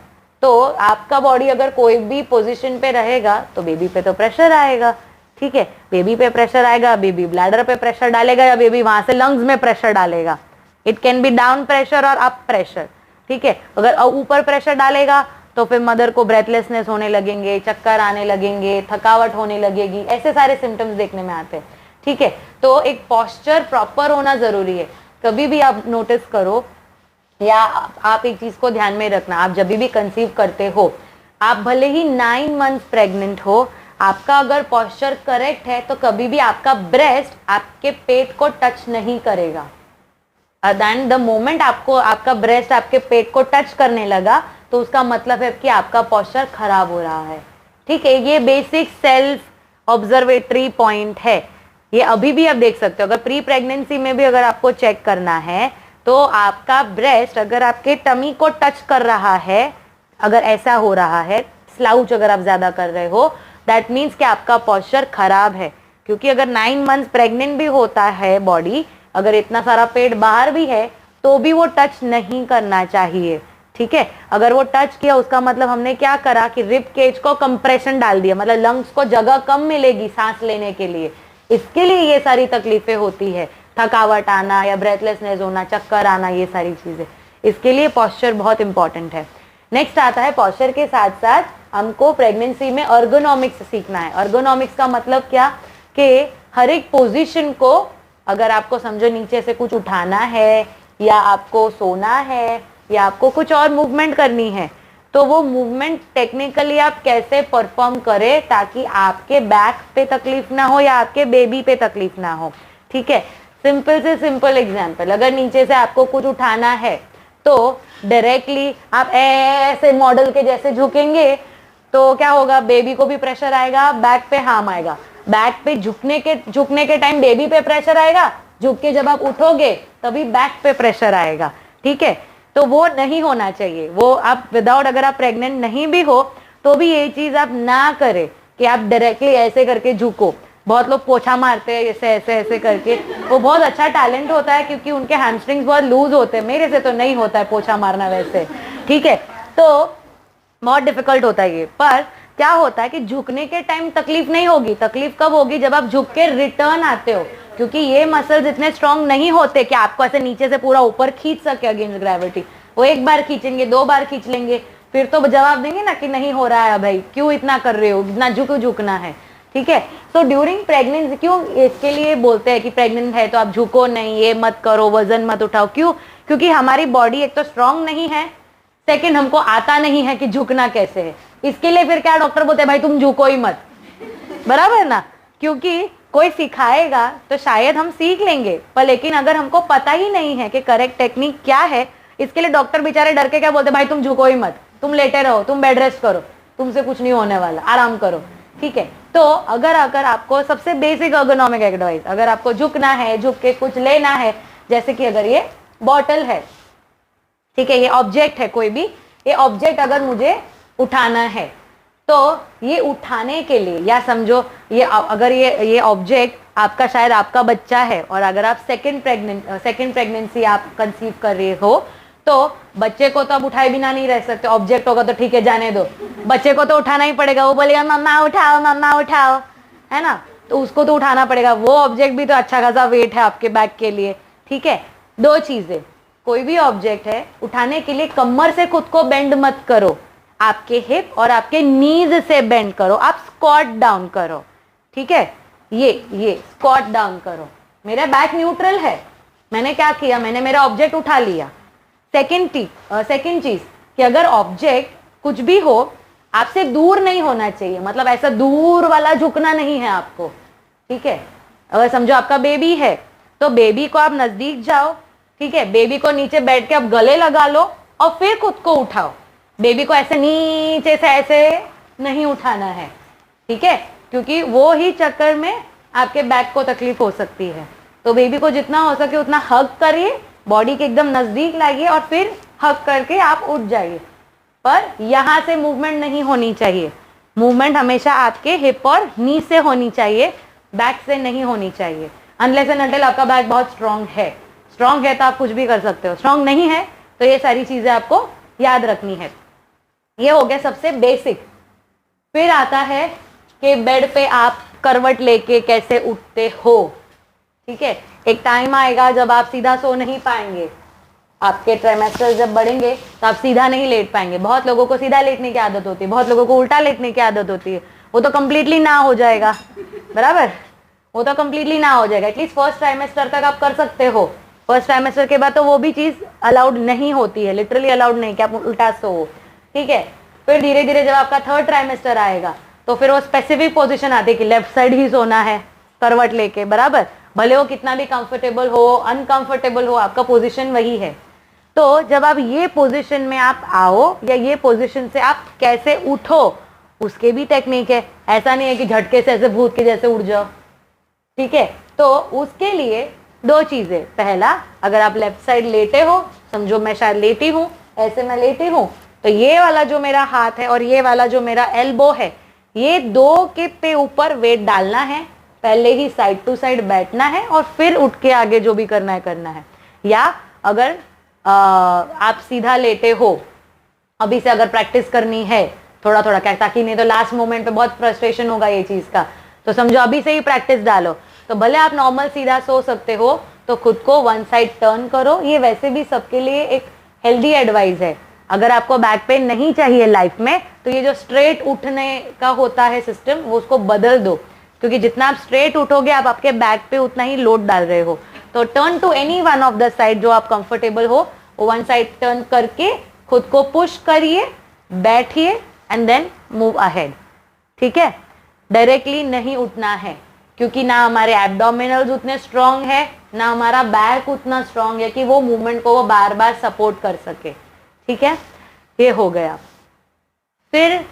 तो आपका बॉडी अगर कोई भी पोजीशन पे रहेगा तो बेबी पे तो प्रेशर आएगा, ठीक है। बेबी पे प्रेशर आएगा, बेबी ब्लैडर पे प्रेशर डालेगा या बेबी वहां से लंग्स में प्रेशर डालेगा। It can be down pressure और अप प्रेशर, ठीक है। अगर ऊपर प्रेशर डालेगा तो फिर मदर को ब्रेथलेसनेस होने लगेंगे, चक्कर आने लगेंगे, थकावट होने लगेगी, ऐसे सारे सिम्टम्स देखने में आते हैं, ठीक है, तो एक पोस्चर प्रॉपर होना जरूरी है। कभी भी आप नोटिस करो या आप एक चीज को ध्यान में रखना, आप जब भी कंसीव करते हो, आप भले ही 9 मंथ्स प्रेग्नेंट हो, आपका अगर पोस्चर करेक्ट है तो कभी भी आपका ब्रेस्ट आपके पेट को टच नहीं करेगा। दैन द मोमेंट आपको आपका ब्रेस्ट आपके पेट को टच करने लगा तो उसका मतलब है कि आपका पोस्चर खराब हो रहा है। ठीक है, ये बेसिक सेल्फ ऑब्जर्वेटरी पॉइंट है। ये अभी भी आप देख सकते हो, अगर प्री प्रेगनेंसी में भी अगर आपको चेक करना है तो आपका ब्रेस्ट अगर आपके टमी को टच कर रहा है, अगर ऐसा हो रहा है, स्लाउच अगर आप ज्यादा कर रहे हो, दैट मीन्स कि आपका पोस्चर खराब है। क्योंकि अगर 9 मंथ्स प्रेग्नेंट भी होता है बॉडी, अगर इतना सारा पेट बाहर भी है तो भी वो टच नहीं करना चाहिए। ठीक है, अगर वो टच किया उसका मतलब हमने क्या करा कि रिब केज को कंप्रेशन डाल दिया, मतलब लंग्स को जगह कम मिलेगी सांस लेने के लिए। इसके लिए ये सारी तकलीफें होती है, थकावट आना या ब्रेथलेसनेस होना, चक्कर आना, ये सारी चीजें। इसके लिए पोस्चर बहुत इंपॉर्टेंट है। नेक्स्ट आता है पोस्चर के साथ साथ हमको प्रेगनेंसी में अर्गोनॉमिक्स सीखना है। अर्गोनॉमिक्स का मतलब क्या कि हर एक पोजीशन को, अगर आपको समझो नीचे से कुछ उठाना है या आपको सोना है या आपको कुछ और मूवमेंट करनी है, तो वो मूवमेंट टेक्निकली आप कैसे परफॉर्म करें ताकि आपके बैक पे तकलीफ ना हो या आपके बेबी पे तकलीफ ना हो। ठीक है, सिंपल से सिंपल एग्जांपल, अगर नीचे से आपको कुछ उठाना है तो डायरेक्टली आप ऐसे मॉडल के जैसे झुकेंगे तो क्या होगा, बेबी को भी प्रेशर आएगा, बैक पे हार्म आएगा। बैक पे झुकने के टाइम बेबी पे प्रेशर आएगा, झुक के जब आप उठोगे तभी बैक पे प्रेशर आएगा। ठीक है, तो वो नहीं होना चाहिए। वो आप विदाउट, अगर आप प्रेग्नेंट नहीं भी हो तो भी ये चीज आप ना करें कि आप डायरेक्टली ऐसे करके झुको। बहुत लोग पोछा मारते हैं ऐसे ऐसे ऐसे करके, वो बहुत अच्छा टैलेंट होता है क्योंकि उनके हैमस्ट्रिंग्स बहुत लूज होते हैं। मेरे से तो नहीं होता है पोछा मारना वैसे। ठीक है, तो बहुत डिफिकल्ट होता है ये। पर क्या होता है कि झुकने के टाइम तकलीफ नहीं होगी, तकलीफ कब होगी, जब आप झुक के रिटर्न आते हो, क्योंकि ये मसल्स इतने स्ट्रांग नहीं होते कि आपको ऐसे नीचे से पूरा ऊपर खींच सके अगेंस्ट ग्रेविटी। वो एक बार खींचेंगे, 2 बार खींच लेंगे, फिर तो जवाब देंगे ना कि नहीं हो रहा है भाई, क्यों इतना कर रहे हो, इतना झुकना है। ठीक है, तो ड्यूरिंग प्रेगनेंसी क्यों इसके लिए बोलते हैं कि प्रेग्नेंट है तो आप झुको नहीं, ये मत करो, वजन मत उठाओ। क्यों? क्योंकि हमारी बॉडी एक तो स्ट्रांग नहीं है, सेकंड हमको आता नहीं है कि झुकना कैसे है। इसके लिए फिर क्या डॉक्टर बोलते हैं, भाई तुम झुको ही मत, बराबर ना। क्योंकि कोई सिखाएगा तो शायद हम सीख लेंगे, पर लेकिन अगर हमको पता ही नहीं है कि करेक्ट टेक्निक क्या है, इसके लिए डॉक्टर बेचारे डर के क्या बोलते हैं, भाई तुम झुको ही मत, तुम लेटे रहो, तुम बेड रेस्ट करो, तुमसे कुछ नहीं होने वाला, आराम करो। ठीक है, तो अगर आपको सबसे बेसिक अर्गोनॉमिक एडवाइस, अगर आपको झुकना है, झुक के कुछ लेना है, जैसे कि अगर ये बॉटल है, ठीक है, ये ऑब्जेक्ट है कोई भी, ये ऑब्जेक्ट अगर मुझे उठाना है तो ये उठाने के लिए, या समझो ये अगर ये ऑब्जेक्ट आपका, शायद आपका बच्चा है और अगर आप सेकंड प्रेगनेंसी आप कंसीव कर रहे हो तो बच्चे को तो आप उठाए बिना नहीं रह सकते। ऑब्जेक्ट होगा तो ठीक है जाने दो, बच्चे को तो उठाना ही पड़ेगा, वो बोलेगा मम्मा उठाओ, है ना, तो उसको तो उठाना पड़ेगा। वो ऑब्जेक्ट भी तो अच्छा खासा वेट है आपके बैक के लिए। ठीक है, 2 चीजें, कोई भी ऑब्जेक्ट है उठाने के लिए कमर से खुद को बेंड मत करो, आपके हिप और आपके नीज से बेंड करो, आप स्क्वाट डाउन करो। ठीक है, ये स्क्वाट डाउन करो, मेरा बैक न्यूट्रल है, मैंने क्या किया, मैंने मेरा ऑब्जेक्ट उठा लिया। सेकंड चीज कि अगर ऑब्जेक्ट कुछ भी हो, आपसे दूर नहीं होना चाहिए, मतलब ऐसा दूर वाला झुकना नहीं है आपको। ठीक है, अगर समझो आपका बेबी है तो बेबी को आप नजदीक जाओ, ठीक है, बेबी को नीचे बैठ के आप गले लगा लो और फिर खुद को उठाओ। बेबी को ऐसे नीचे से ऐसे नहीं उठाना है, ठीक है, क्योंकि वो ही चक्कर में आपके बैक को तकलीफ हो सकती है। तो बेबी को जितना हो सके उतना हग करिए, बॉडी के एकदम नजदीक लाइए और फिर हग करके आप उठ जाइए। पर यहाँ से मूवमेंट नहीं होनी चाहिए, मूवमेंट हमेशा आपके हिप और नी से होनी चाहिए, बैक से नहीं होनी चाहिए। अनलेस एंड अनटिल आपका बैक बहुत स्ट्रांग है तो आप कुछ भी कर सकते हो, स्ट्रांग नहीं है तो ये सारी चीजें आपको याद रखनी है। ये हो गया सबसे बेसिक। फिर आता है कि बेड पे आप करवट लेके कैसे उठते हो। ठीक है, एक टाइम आएगा जब आप सीधा सो नहीं पाएंगे, आपके ट्राइमेस्टर जब बढ़ेंगे तो आप सीधा नहीं लेट पाएंगे। बहुत लोगों को सीधा लेटने की आदत होती है, बहुत लोगों को उल्टा लेटने की आदत होती है, वो तो कंप्लीटली ना हो जाएगा, बराबर। वो तो कम्प्लीटली ना हो जाएगा, एटलीस्ट फर्स्ट ट्राइमेस्टर तक आप कर सकते हो। फर्स्ट ट्राइमेस्टर के बाद तो वो भी चीज अलाउड नहीं होती है, लिटरली अलाउड नहीं कि आप उल्टा सो, ठीक है। फिर धीरे धीरे जब आपका थर्ड ट्राइमेस्टर आएगा तो फिर वो स्पेसिफिक पोजीशन आती है कि लेफ्ट साइड ही सोना है करवट लेके, बराबर, भले वो कितना भी कंफर्टेबल हो अनकंफर्टेबल हो, आपका पोजीशन वही है। तो जब आप ये पोजीशन में आप आओ या ये पोजीशन से आप कैसे उठो, उसके भी टेक्निक है। ऐसा नहीं है कि झटके से ऐसे भूत के जैसे उठ जाओ, ठीक है। तो उसके लिए दो चीजें, पहला, अगर आप लेफ्ट साइड लेटे हो, समझो मैं शायद लेटी हूं, ऐसे मैं लेटी हूं, तो ये वाला जो मेरा हाथ है और ये वाला जो मेरा एल्बो है, ये दो के पे ऊपर वेट डालना है, पहले ही साइड टू साइड बैठना है और फिर उठ के आगे जो भी करना है। या अगर आप सीधा लेटे हो, अभी से अगर प्रैक्टिस करनी है थोड़ा थोड़ा क्या, ताकि नहीं तो लास्ट मोमेंट पे बहुत फ्रस्ट्रेशन होगा ये चीज का, तो समझो अभी से ही प्रैक्टिस डालो। तो भले आप नॉर्मल सीधा सो सकते हो, तो खुद को वन साइड टर्न करो। ये वैसे भी सबके लिए एक हेल्दी एडवाइस है। अगर आपको बैक पेन नहीं चाहिए लाइफ में, तो ये जो स्ट्रेट उठने का होता है सिस्टम, वो उसको बदल दो, क्योंकि जितना आप स्ट्रेट उठोगे आप आपके बैक पे उतना ही लोड डाल रहे हो। तो turn to any one of the side जो आप कंफर्टेबल हो, वो वन साइड टर्न करके खुद को पुश करिए, बैठिए एंड देन मूव अहेड, ठीक है। डायरेक्टली नहीं उठना है, क्योंकि ना हमारे एब्डोमिनल्स उतने स्ट्रांग है, ना हमारा बैक उतना स्ट्रांग है कि वो मूवमेंट को वो बार बार सपोर्ट कर सके, ठीक है। ये हो गया। फिर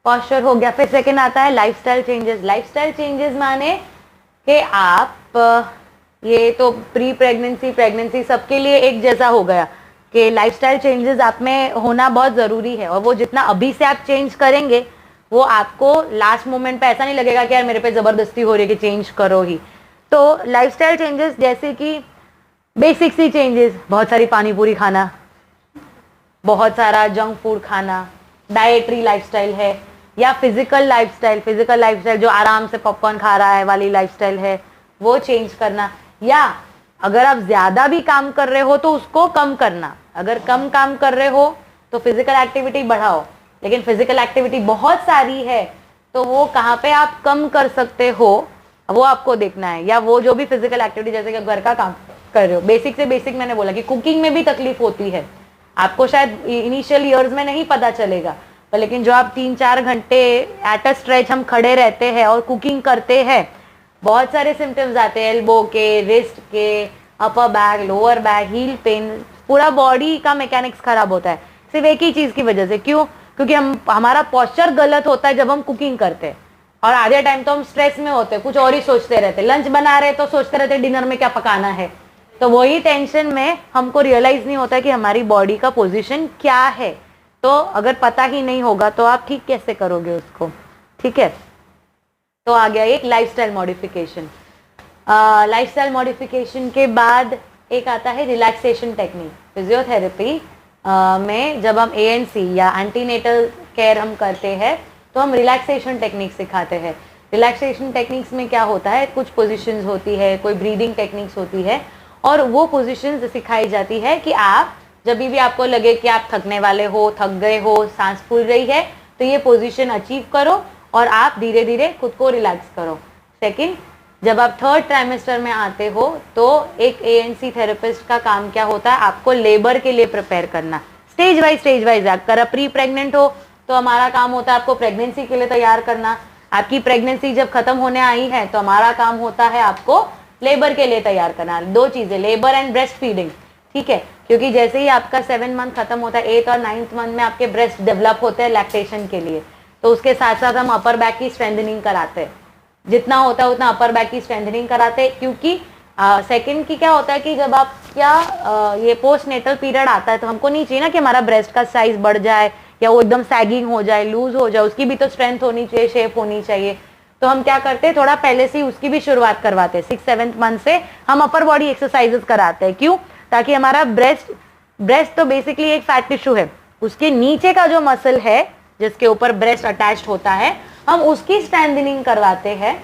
पॉस्चर हो गया। फिर सेकंड आता है लाइफस्टाइल चेंजेस। लाइफस्टाइल चेंजेस माने कि आप ये तो प्री प्रेगनेंसी प्रेगनेंसी सबके लिए एक जैसा हो गया कि लाइफस्टाइल चेंजेस आप में होना बहुत ज़रूरी है, और वो जितना अभी से आप चेंज करेंगे, वो आपको लास्ट मोमेंट पे ऐसा नहीं लगेगा कि यार मेरे पे ज़बरदस्ती हो रही है कि चेंज करो ही। तो लाइफस्टाइल चेंजेस जैसे कि बेसिक सी चेंजेस, बहुत सारी पानी पूरी खाना, बहुत सारा जंक फूड खाना, डाइटरी लाइफस्टाइल है, या फिजिकल लाइफस्टाइल जो आराम से पॉपकॉर्न खा रहा है वाली लाइफस्टाइल है, वो चेंज करना। या अगर आप ज़्यादा भी काम कर रहे हो तो उसको कम करना। अगर कम काम कर रहे हो तो फिजिकल एक्टिविटी बढ़ाओ, लेकिन फिजिकल एक्टिविटी बहुत सारी है तो वो कहाँ पे आप कम कर सकते हो, वो आपको देखना है। या वो जो भी फिजिकल एक्टिविटी, जैसे कि घर का काम कर रहे हो, बेसिक से बेसिक मैंने बोला कि कुकिंग में भी तकलीफ होती है, आपको शायद इनिशियल ईयर्स में नहीं पता चलेगा, पर लेकिन जो आप 3-4 घंटे एट अ स्ट्रेच हम खड़े रहते हैं और कुकिंग करते हैं, बहुत सारे सिम्टम्स आते हैं, एल्बो के, रिस्ट के, upper back, lower back, heal pen, पूरा बॉडी का मैकेनिक्स खराब होता है सिर्फ एक ही चीज की वजह से। क्यों? क्योंकि हमारा पोस्चर गलत होता है जब हम कुकिंग करते हैं, और आधे टाइम तो हम स्ट्रेस में होते हैं, कुछ और ही सोचते रहते, लंच बना रहे तो सोचते रहते डिनर में क्या पकाना है। तो वही टेंशन में हमको रियलाइज नहीं होता कि हमारी बॉडी का पोजीशन क्या है। तो अगर पता ही नहीं होगा तो आप ठीक कैसे करोगे उसको, ठीक है। तो आ गया एक लाइफस्टाइल मॉडिफिकेशन। लाइफस्टाइल मॉडिफिकेशन के बाद एक आता है रिलैक्सेशन टेक्निक। फिजियोथेरेपी में जब हम ANC या एंटीनेटल केयर हम करते हैं तो हम रिलैक्सेशन टेक्निक सिखाते हैं। रिलैक्सेशन टेक्निक्स में क्या होता है, कुछ पोजीशंस होती है, कोई ब्रीदिंग टेक्निक्स होती है, और वो पोजीशंस सिखाई जाती है कि आप जब भी आपको लगे कि आप थकने वाले हो, थक गए हो, सांस फूल रही है, तो ये पोजीशन अचीव करो और आप धीरे धीरे खुद को रिलैक्स करो। सेकंड, जब आप थर्ड ट्राइमेस्टर में आते हो तो एक ANC थेरेपिस्ट का काम क्या होता है, आपको लेबर के लिए प्रिपेयर करना, स्टेज वाइज। अगर प्री प्रेग्नेंट हो तो हमारा काम होता है आपको प्रेगनेंसी के लिए तैयार करना। आपकी प्रेगनेंसी जब खत्म होने आई है तो हमारा काम होता है आपको लेबर के लिए तैयार करना। दो चीजें, लेबर एंड ब्रेस्ट फीडिंग, ठीक है। क्योंकि जैसे ही आपका 7 मंथ खत्म होता है, 8th और 9th मंथ में आपके ब्रेस्ट डेवलप होते हैं लैक्टेशन के लिए, तो उसके साथ साथ हम अपर बैक की स्ट्रेंथनिंग कराते हैं, जितना होता है उतना अपर बैक की स्ट्रेंथनिंग कराते हैं। क्योंकि सेकंड की क्या होता है कि जब आप ये पोस्ट नेटल पीरियड आता है तो हमको नहीं चाहिए ना कि हमारा ब्रेस्ट का साइज बढ़ जाए या वो एकदम सैगिंग हो जाए, लूज हो जाए, उसकी भी तो स्ट्रेंथ होनी चाहिए, शेप होनी चाहिए। तो हम क्या करते हैं, थोड़ा पहले से ही उसकी भी शुरुआत करवाते हैं। 6-7 मंथ से हम अपर बॉडी एक्सरसाइजेस कराते हैं। क्यों? ताकि हमारा ब्रेस्ट तो बेसिकली एक फैट टिश्यू है, उसके नीचे का जो मसल है जिसके ऊपर ब्रेस्ट अटैच्ड होता है, हम उसकी स्ट्रेंथनिंग करवाते हैं,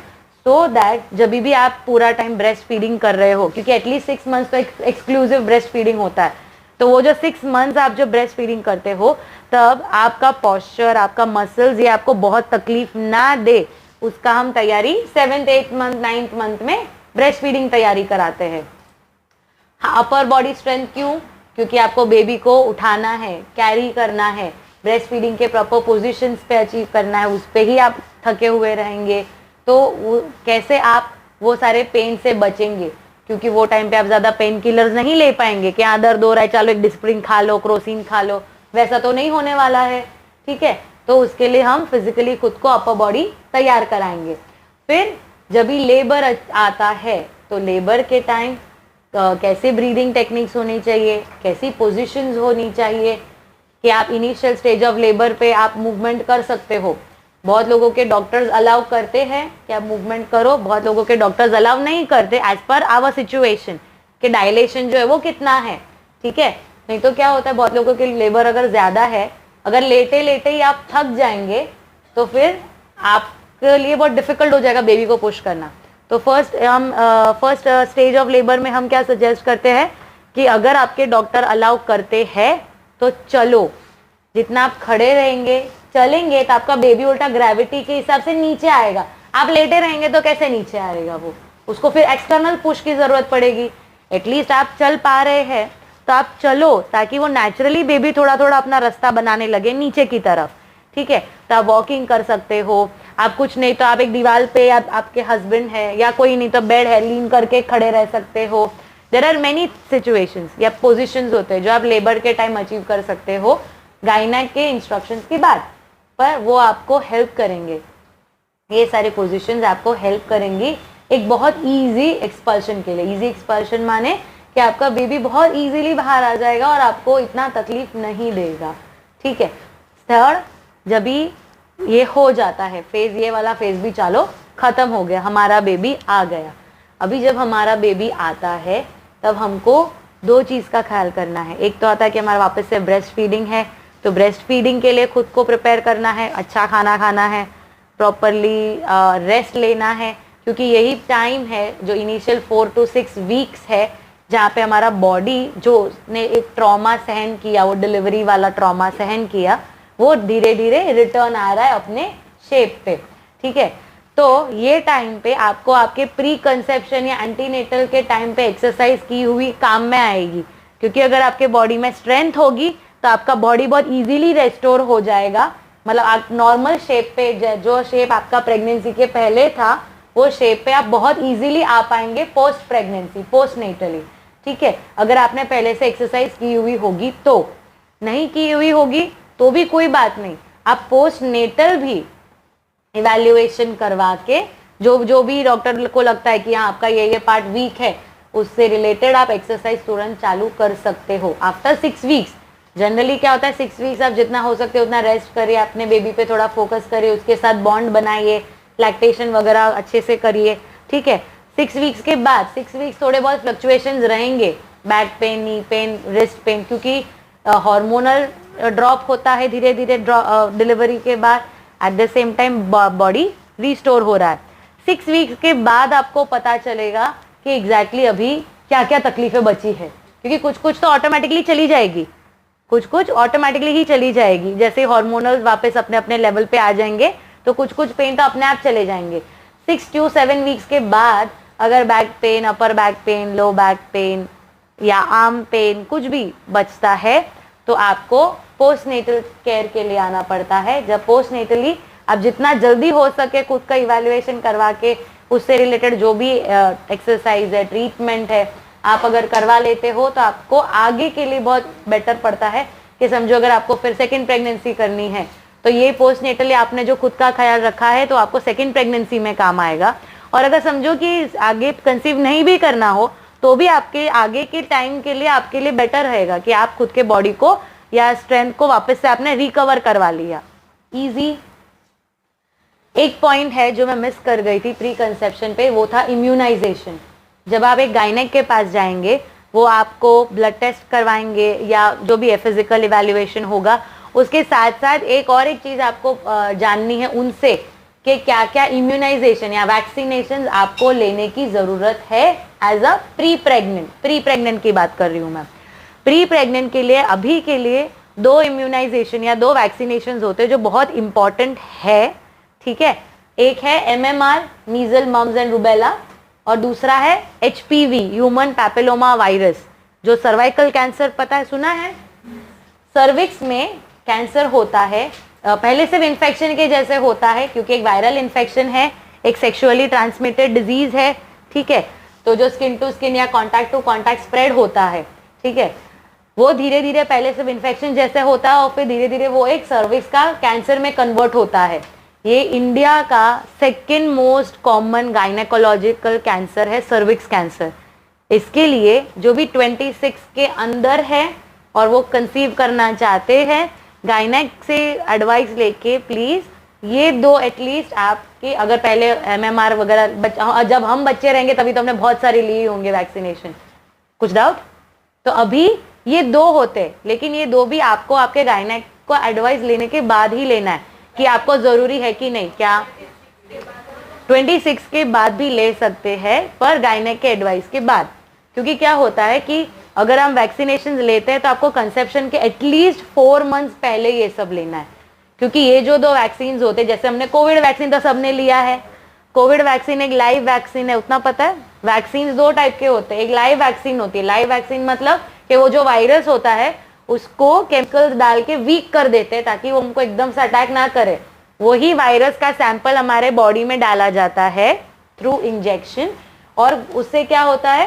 सो दैट जब भी आप पूरा टाइम ब्रेस्ट फीडिंग कर रहे हो, क्योंकि एटलीस्ट 6 मंथ्स तो एक्सक्लूसिव ब्रेस्ट फीडिंग होता है, तो वो जो 6 मंथ्स आप जो ब्रेस्ट फीडिंग करते हो, तब आपका पोस्चर, आपका मसल्स ये आपको बहुत तकलीफ ना दे, उसका हम तैयारी 7th 8th month 9th month में ब्रेस्ट फीडिंग तैयारी कराते हैं। अपर बॉडी स्ट्रेंथ क्यों? क्योंकि आपको बेबी को उठाना है, कैरी करना है, ब्रेस्ट फीडिंग के प्रॉपर पोजीशंस पे अचीव करना है, उस पे ही आप थके हुए रहेंगे तो कैसे आप वो सारे पेन से बचेंगे? क्योंकि वो टाइम पे आप ज़्यादा पेन किलर्स नहीं ले पाएंगे कि हाँ दर्द हो रहा है चलो एक डिस्प्रिन खा लो, क्रोसिन खा लो, वैसा तो नहीं होने वाला है। ठीक है, तो उसके लिए हम फिजिकली खुद को अपर बॉडी तैयार कराएंगे। फिर जब भी लेबर आता है तो लेबर के टाइम कैसे ब्रीदिंग टेक्निक्स होनी चाहिए, कैसी पोजीशंस होनी चाहिए कि आप इनिशियल स्टेज ऑफ लेबर पे आप मूवमेंट कर सकते हो। बहुत लोगों के डॉक्टर्स अलाउ करते हैं कि आप मूवमेंट करो, बहुत लोगों के डॉक्टर्स अलाउ नहीं करते एज पर आवर सिचुएशन कि डायलेशन जो है वो कितना है। ठीक है, नहीं तो क्या होता है बहुत लोगों के लेबर अगर ज़्यादा है, अगर लेटे लेटे ही आप थक जाएंगे तो फिर आपके लिए बहुत डिफिकल्ट हो जाएगा बेबी को पुश करना। तो फर्स्ट स्टेज ऑफ लेबर में हम क्या सजेस्ट करते हैं कि अगर आपके डॉक्टर अलाउ करते हैं तो चलो, जितना आप खड़े रहेंगे चलेंगे तो आपका बेबी उल्टा ग्रेविटी के हिसाब से नीचे आएगा। आप लेटे रहेंगे तो कैसे नीचे आएगा वो, उसको फिर एक्सटर्नल पुश की जरूरत पड़ेगी। एटलीस्ट आप चल पा रहे हैं तो आप चलो ताकि वो नेचुरली बेबी थोड़ा थोड़ा अपना रास्ता बनाने लगे नीचे की तरफ। ठीक है, तो आप वॉकिंग कर सकते हो, आप कुछ नहीं तो आप एक दीवार पे आपके हस्बैंड है या कोई नहीं तो बेड है, लीन करके खड़े रह सकते हो। देयर आर मेनी सिचुएशंस या पोजीशंस होते हैं जो आप लेबर के टाइम अचीव कर सकते हो गायनेक के इंस्ट्रक्शंस के बाद, पर वो आपको हेल्प करेंगे। ये सारे पोजीशंस आपको हेल्प करेंगी एक बहुत ईजी एक्सपल्शन के लिए। ईजी एक्सपल्शन माने कि आपका बेबी बहुत ईजीली बाहर आ जाएगा और आपको इतना तकलीफ नहीं देगा। ठीक है, थर्ड, जब भी ये हो जाता है फेज, ये वाला फेज भी चलो खत्म हो गया, हमारा बेबी आ गया। अभी जब हमारा बेबी आता है तब हमको दो चीज़ का ख्याल करना है। एक तो आता है कि हमारा वापस से ब्रेस्ट फीडिंग है, तो ब्रेस्ट फीडिंग के लिए खुद को प्रिपेयर करना है, अच्छा खाना खाना है, प्रॉपरली रेस्ट लेना है, क्योंकि यही टाइम है जो इनिशियल 4 to 6 वीक्स है जहाँ पे हमारा बॉडी जो ने एक ट्रॉमा सहन किया, वो डिलीवरी वाला ट्रॉमा सहन किया, वो धीरे धीरे रिटर्न आ रहा है अपने शेप पे। ठीक है, तो ये टाइम पे आपको आपके प्री कंसेप्शन या एंटीनेटल के टाइम पे एक्सरसाइज की हुई काम में आएगी, क्योंकि अगर आपके बॉडी में स्ट्रेंथ होगी तो आपका बॉडी बहुत इजीली रेस्टोर हो जाएगा। मतलब आप नॉर्मल शेप पे, जो शेप आपका प्रेगनेंसी के पहले था वो शेप पे आप बहुत इजीली आ पाएंगे पोस्ट प्रेगनेंसी, पोस्ट नेटली। ठीक है, अगर आपने पहले से एक्सरसाइज की हुई होगी तो, नहीं की हुई होगी तो भी कोई बात नहीं, आप पोस्ट नेटल भी इवैल्यूएशन करवा के जो भी डॉक्टर को लगता है कि हाँ आपका ये पार्ट वीक है, उससे रिलेटेड आप एक्सरसाइज तुरंत चालू कर सकते हो आफ्टर 6 वीक्स। जनरली क्या होता है 6 वीक्स आप जितना हो सकते उतना रेस्ट करिए, अपने बेबी पे थोड़ा फोकस करिए, उसके साथ बॉन्ड बनाइए, लैक्टेशन वगैरह अच्छे से करिए। ठीक है, 6 वीक्स के बाद 6 वीक्स थोड़े बहुत फ्लक्चुएशंस रहेंगे, back pain, knee pain, wrist pain, क्योंकि हार्मोनल ड्रॉप होता है धीरे धीरे डिलीवरी के बाद। At the same time body restore हो रहा है। 6 वीक्स के बाद आपको पता चलेगा कि एग्जैक्टली अभी क्या क्या तकलीफें बची है, क्योंकि कुछ कुछ तो ऑटोमेटिकली चली जाएगी, कुछ कुछ ऑटोमेटिकली ही चली जाएगी। जैसे हार्मोनल वापस अपने अपने लेवल पे आ जाएंगे तो कुछ कुछ पेन तो अपने आप चले जाएंगे। 6 to 7 वीक्स के बाद अगर back pain, upper back pen, low back pain या आर्म पेन कुछ भी बचता है तो आपको पोस्ट नेटल केयर के लिए आना पड़ता है। जब पोस्ट नेटली आप जितना जल्दी हो सके खुद का इवैल्यूएशन करवा के उससे रिलेटेड जो भी एक्सरसाइज है, ट्रीटमेंट है, आप अगर करवा लेते हो तो आपको आगे के लिए बहुत बेटर पड़ता है। कि समझो अगर आपको फिर सेकंड प्रेगनेंसी करनी है तो ये पोस्ट नेटली आपने जो खुद का ख्याल रखा है तो आपको सेकंड प्रेगनेंसी में काम आएगा। और अगर समझो कि आगे कंसीव नहीं भी करना हो तो भी आपके आगे के टाइम के लिए आपके लिए बेटर रहेगा कि आप खुद के बॉडी को या स्ट्रेंथ को वापस से आपने रिकवर करवा लिया। इजी। एक पॉइंट है जो मैं मिस कर गई थी प्री कंसेप्शन पे, वो था इम्यूनाइजेशन। जब आप एक गायनेक के पास जाएंगे वो आपको ब्लड टेस्ट करवाएंगे या जो भी है फिजिकल इवैल्यूएशन होगा, उसके साथ साथ एक चीज आपको जाननी है उनसे कि क्या क्या इम्यूनाइजेशन या वैक्सीनेशन आपको लेने की जरूरत है एज अ प्री प्रेग्नेंट की बात कर रही हूँ मैं। प्री प्रेग्नेंट के लिए अभी के लिए 2 इम्यूनाइजेशन या 2 वैक्सीनेशन होते हैं जो बहुत इंपॉर्टेंट है। ठीक है, एक है MMR, मीजल मम्स एंड रूबेला, और दूसरा है HPV, ह्यूमन पैपिलोमा वायरस, जो सर्वाइकल कैंसर, पता है, सुना है? सर्विक्स में कैंसर होता है, पहले सिर्फ इन्फेक्शन के जैसे होता है क्योंकि एक वायरल इन्फेक्शन है, एक सेक्सुअली ट्रांसमिटेड डिजीज है, ठीक है। तो जो स्किन टू स्किन या कॉन्टैक्ट टू कॉन्टैक्ट स्प्रेड होता है, ठीक है, वो धीरे धीरे पहले सिर्फ इन्फेक्शन जैसे होता है और फिर धीरे धीरे वो एक सर्विक्स का कैंसर में कन्वर्ट होता है। ये इंडिया का second most common gynaecological cancer है, सर्विक्स कैंसर। इसके लिए जो भी 26 के अंदर है और वो कंसीव करना चाहते हैं, गायनेक से एडवाइस लेके प्लीज ये दो एटलीस्ट आपके, अगर पहले MMR वगैरह जब हम बच्चे रहेंगे तभी तो हमने बहुत सारे लिए होंगे वैक्सीनेशन, कुछ डाउट? तो अभी ये दो होते, लेकिन ये दो भी आपको आपके गायनेक को एडवाइस लेने के बाद ही लेना है कि आपको जरूरी है कि नहीं। क्या 26 के बाद भी ले सकते हैं, पर गायनेक के एडवाइस के बाद, क्योंकि क्या होता है कि अगर हम वैक्सीनेशन लेते हैं तो आपको कंसेप्शन के एटलीस्ट 4 मंथ्स पहले ये सब लेना है, क्योंकि ये जो दो वैक्सीन होते हैं, जैसे हमने कोविड वैक्सीन तो सबने लिया है, कोविड वैक्सीन एक लाइव वैक्सीन है, उतना पता है। वैक्सीन दो टाइप के होते हैं, एक लाइव वैक्सीन होती है, लाइव वैक्सीन मतलब कि वो जो वायरस होता है उसको केमिकल्स डाल के वीक कर देते हैं ताकि वो हमको एकदम से अटैक ना करे। वही वायरस का सैंपल हमारे बॉडी में डाला जाता है थ्रू इंजेक्शन, और उससे क्या होता है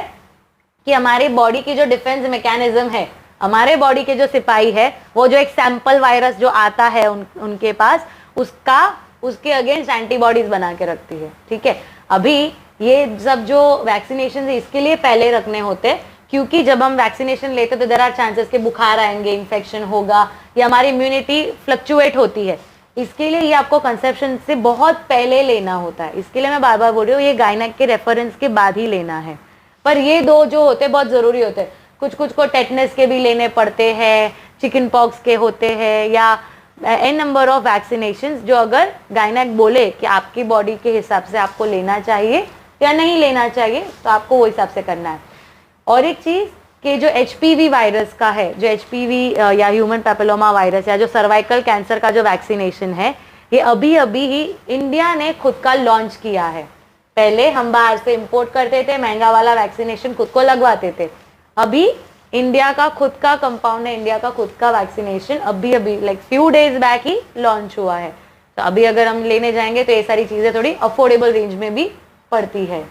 कि हमारी बॉडी की जो डिफेंस मैकेनिज्म है, हमारे बॉडी के जो सिपाही है, वो जो एक सैंपल वायरस जो आता है उनके पास, उसके अगेंस्ट एंटीबॉडीज बना के रखती है, ठीक है। अभी ये सब जो वैक्सीनेशन है इसके लिए पहले रखने होते हैं, क्योंकि जब हम वैक्सीनेशन लेते तो देयर आर चांसेस कि बुखार आएंगे, इन्फेक्शन होगा, या हमारी इम्यूनिटी फ्लक्चुएट होती है। इसके लिए ये आपको कंसेप्शन से बहुत पहले लेना होता है। इसके लिए मैं बार बार बोल रही हूँ, ये गायनेक के रेफरेंस के बाद ही लेना है। पर ये दो जो होते हैं बहुत ज़रूरी होते हैं। कुछ कुछ को टेटनस के भी लेने पड़ते हैं, चिकन पॉक्स के होते हैं, या एन नंबर ऑफ वैक्सीनेशंस जो अगर गायनेक बोले कि आपकी बॉडी के हिसाब से आपको लेना चाहिए या नहीं लेना चाहिए, तो आपको वो हिसाब से करना है। और एक चीज़ कि जो HPV वायरस का है, जो HPV या ह्यूमन पैपिलोमा वायरस या जो सर्वाइकल कैंसर का जो वैक्सीनेशन है, ये अभी अभी ही इंडिया ने खुद का लॉन्च किया है। पहले हम बाहर से इंपोर्ट करते थे, महंगा वाला वैक्सीनेशन खुद को लगवाते थे। अभी इंडिया का खुद का कंपाउंड है, इंडिया का खुद का वैक्सीनेशन अभी अभी लाइक फ्यू डेज बैक ही लॉन्च हुआ है। तो अभी अगर हम लेने जाएंगे तो ये सारी चीज़ें थोड़ी अफोर्डेबल रेंज में भी पड़ती है।